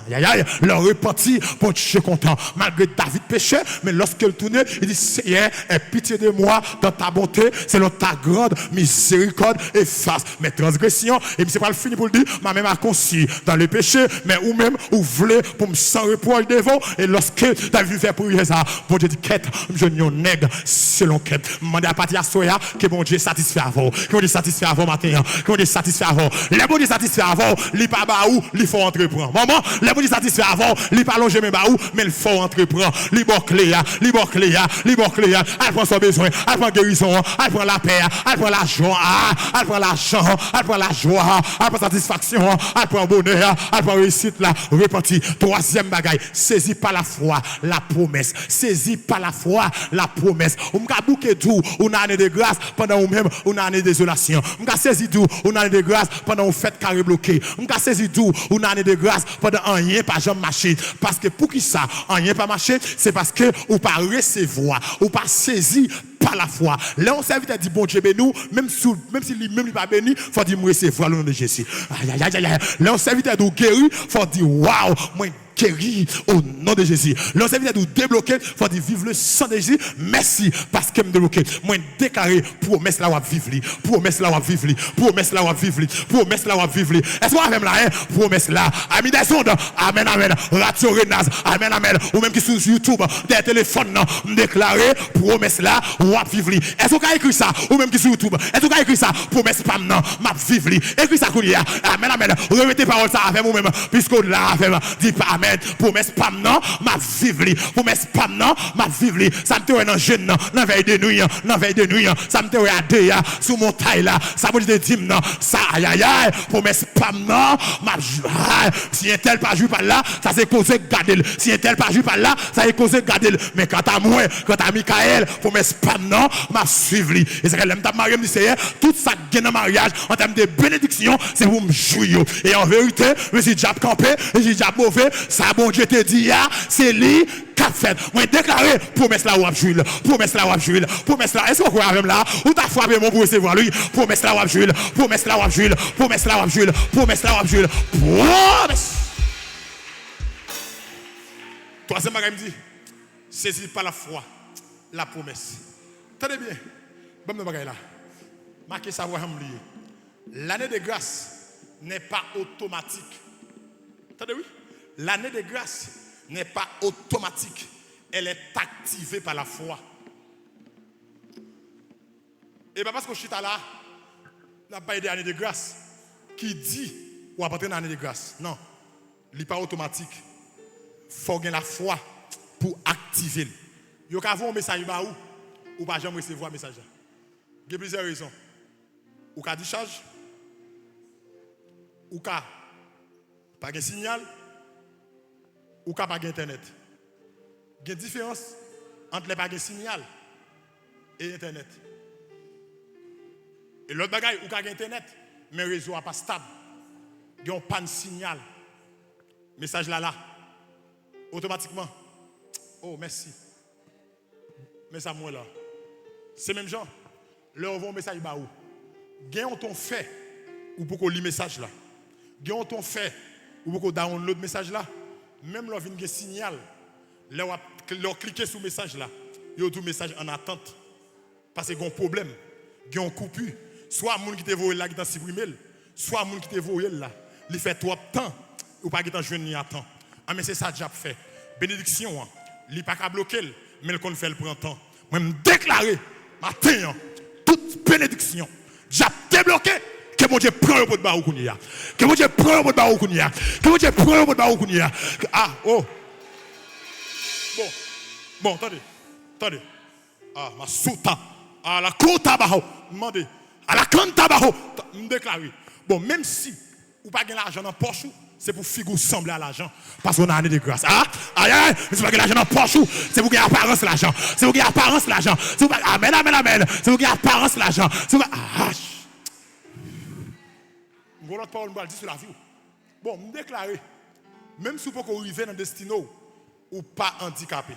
Leur repenti, bon Dieu content. Malgré David péchait, mais lorsqu'il tournait, il dit Seigneur, aie pitié de moi dans ta bonté, selon ta grande miséricorde, efface mes transgressions. Et puis c'est pas le fini pour le dire, ma même a conçu dans le péché, mais ou même ou voulez pour me sans reproche devant. Et lorsque David fait prier ça, bon Dieu dit quête, je n'y nègre selon quête. Demandez à partir à Soya que bon Dieu satisfait avant. Que bon Dieu satisfait avant matin. Que bon Dieu satisfait avant. Les bon Dieu satisfait avant, li pas baou, li faut entreprendre. Maman, les bon Dieu satisfait avant, li pas longer mes baou, mais il faut entreprendre. Li bon cléa, li bon cléa, li bon cléa. Elle prend son besoin, elle prend guérison, elle prend la paix, elle prend la joie, elle prend l'argent, elle prend la joie, elle prend satisfaction, elle prend bonheur, elle prend réussite là, repenti. Troisième bagaille, saisi par la foi, la promesse. Saisi par la foi, la promesse. On m'a bouqué tout, une année de grâce pendant ou même une année de désolation. On m'a saisi tout, une année de grâce pendant une fête carré bloqué. On m'a saisi tout, une année de grâce pendant rien pas jamais marché. Parce que pour qui ça, rien pas marché, c'est parce que ou pas recevoir, ou pas saisi par la foi. Là, on serviteur dit bon Dieu béni, même si lui-même pas béni, il faut dire me recevoir le nom de Jésus. Aïe, aïe, aïe, aïe. Là, on serviteur nous guéri, il faut dire waouh, moi guéri au nom de Jésus. Là, on serviteur nous débloquer, il faut dire vive le sang de Jésus. Merci parce que me débloqué. Moi déclaré promesse là ou vivre, promesse là ou vivre, promesse là ou vivre, promesse là ou vivre. Est-ce qu'on a même là hein? Promesse là. Amis des ondes. Amen amen. Radio Renaz. Amen amen. Ou même qui sur YouTube, des téléphones déclaré promesse là ou vivre. Est-ce qu'on a écrit ça ou même qui sur YouTube? Est-ce qu'on a écrit ça promesse pas non, m'a vivre. Écrit ça qu'on y a. Amen amen. Remettez parole ça avec vous même puisque là avec dit pas amen. Promesse pas non, m'a vivre. Promesse pas non, m'a vivre. Ça me te dans jeune dans veille de nuit, dans veille de nuit. Ça me te à deux sous mon taille là. Ça veut dire dim non. Ça aïe aïe aïe. Promesse pas non, m'a si un tel pas joué par là, ça c'est causé garder. Si un tel pas joué par là, ça c'est causé garder. Mais quand à moi, quand à Michael, promesse pas non, m'a suivre. Et c'est que l'aime ta marié me dit tout ça gagne dans mariage en termes de bénédiction, c'est pour me jouir. Et en vérité, je suis déjà campé, je suis déjà mauvais. Ça bon Dieu te dit c'est lui qu'a fait. Moi déclaré promesse là ou abjuile, promesse là ou abjuile, promesse là. Est-ce qu'on croit même là ou t'as frappé mon pour recevoir lui? Promesse là ou abjuile, promesse là ou abjuile, promesse là ou abjuile, promesse là ou abjuile. Promesse. Troisième bagage me dit saisis par la foi la promesse. Tenez bien. Bon me bagage là. Marquez ça voir oublier. L'année de grâce n'est pas automatique. Attendez oui. L'année de grâce n'est pas automatique. Elle est activée par la foi. Et bien parce que je suis là, n'a pas eu d'année de grâce qui dit ou apporter une année de grâce. Non, il n'est pas automatique. Il faut gagner la foi pour activer. Il y a un message ou pas jamais recevoir un message. Il y a plusieurs raisons. Ou qu'à décharge, ou qu'à pas de signal, ou qu'à pas d'internet. Il y a une différence entre les pas de signal et internet. Et l'autre bagaille, ou qu'à internet, mais le réseau n'est pas stable. Il y a un panne signal. Message là. Automatiquement. Oh, merci. Mais ça, moi là. C'est même genre. Leur envoie un message bah où. Gagne ton fait ou pour qu'on lit message là. Gagne ton fait ou pour qu'on download message là. Même leur vient un signal. Leur cliquer sur message là. Il y a tout message en attente. Parce qu'il y a un problème. Il y a un coupure. Soit moun qui te voye là qui t'a supprimé, soit moun qui te voye là, il fait trop de temps ou pas qui t'a joindre à temps. Ah mais c'est ça déjà fait. Bénédiction, il pas qu'à bloquer, mais le qu'on fait le printemps. Moi me déclarer matin toute bénédiction, j'ai débloqué que mon Dieu prend le pot de barou kounia. Que mon Dieu prend le pot de barou kounia. Que mon Dieu prend le pot de barou kounia. Ah oh. Bon, attendez. Ah ma souta à la kota baho, demandez à la kanta baho, me déclarer. Bon, même si ou pas gagner l'argent dans poche, c'est pour figure sembler à l'argent parce qu'on a année de grâce. Ah, aïe, c'est pas gagner l'argent dans poche, c'est pour gagner apparence l'argent. C'est pour gagner apparence l'argent. C'est pour amen. C'est pour gagner apparence l'argent. C'est pour l'autre parole me dit sur la vie. Bon, me déclarer même si vous pouvez arriver dans le destino ou pas handicapé.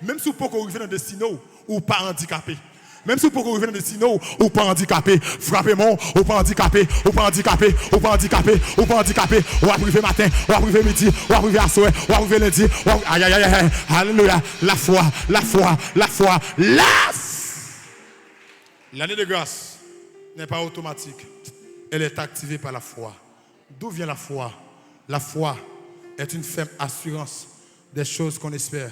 Même si vous pouvez arriver dans le destino ou pas handicapé. Même si vous pouvez arriver dans le destino ou pas handicapé. Frappez-moi, ou pas handicapé, ou pas handicapé, ou pas handicapé, ou pas handicapé. Ou arriver matin, ou arriver midi, ou arriver à soir, ou arriver lundi. Aïe, aïe, aïe, alléluia. La foi. L'année de grâce n'est pas automatique. Elle est activée par la foi. D'où vient la foi? La foi est une ferme assurance des choses qu'on espère.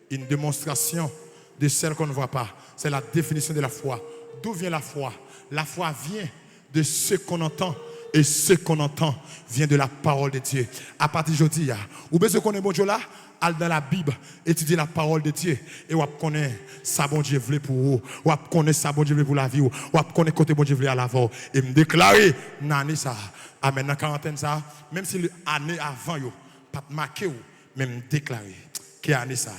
Une démonstration de celles qu'on ne voit pas. C'est la définition de la foi. D'où vient la foi? La foi vient de ce qu'on entend. Et ce qu'on entend vient de la parole de Dieu. À partir d'aujourd'hui, vous besoin qu'on est bon Dieu là, allez dans la Bible, étudier la parole de Dieu. Et vous connaissez ça bon Dieu voulait pour vous. Vous connaissez ça bon Dieu voulait pour la vie. Vous connaissez côté bon Dieu voulait à l'avant. Et me déclarer, nani ça. Amen. Dans la quarantaine ça, même si l'année avant, pas marqué, mais me déclarer. Qui année ça,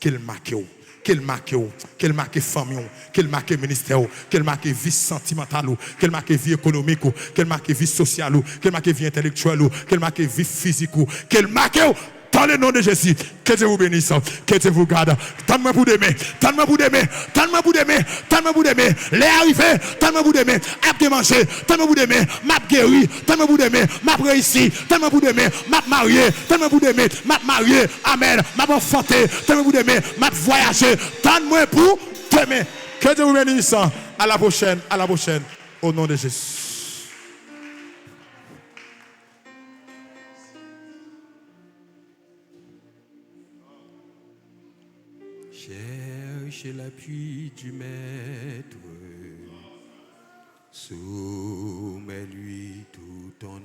qu'il marque qu'elle marque, qu'elle marque famille, qu'elle marque ministère, qu'elle marque vie sentimentale, qu'elle marque vie économique, qu'elle marque vie sociale, qu'elle marque vie intellectuelle, qu'elle marque vie physique, qu'elle marque dans le nom de Jésus. Que Dieu vous bénisse, que Dieu vous garde. Donne-moi pour demain, donne-moi pour demain, donne-moi pour demain, donne-moi pour demain. Les arrivés, donne-moi pour demain. Après manger, donne-moi pour demain. M'a guéri, donne-moi pour demain. M'a réussi, donne-moi pour demain. M'a marié, donne-moi pour demain. M'a marié, amen. M'a enfanté, donne-moi pour demain. M'a voyagé, donne-moi pour demain. Que Dieu vous bénisse. À la prochaine, à la prochaine. Au nom de Jésus. Cherchez l'appui du Maître, soumets-lui tout ton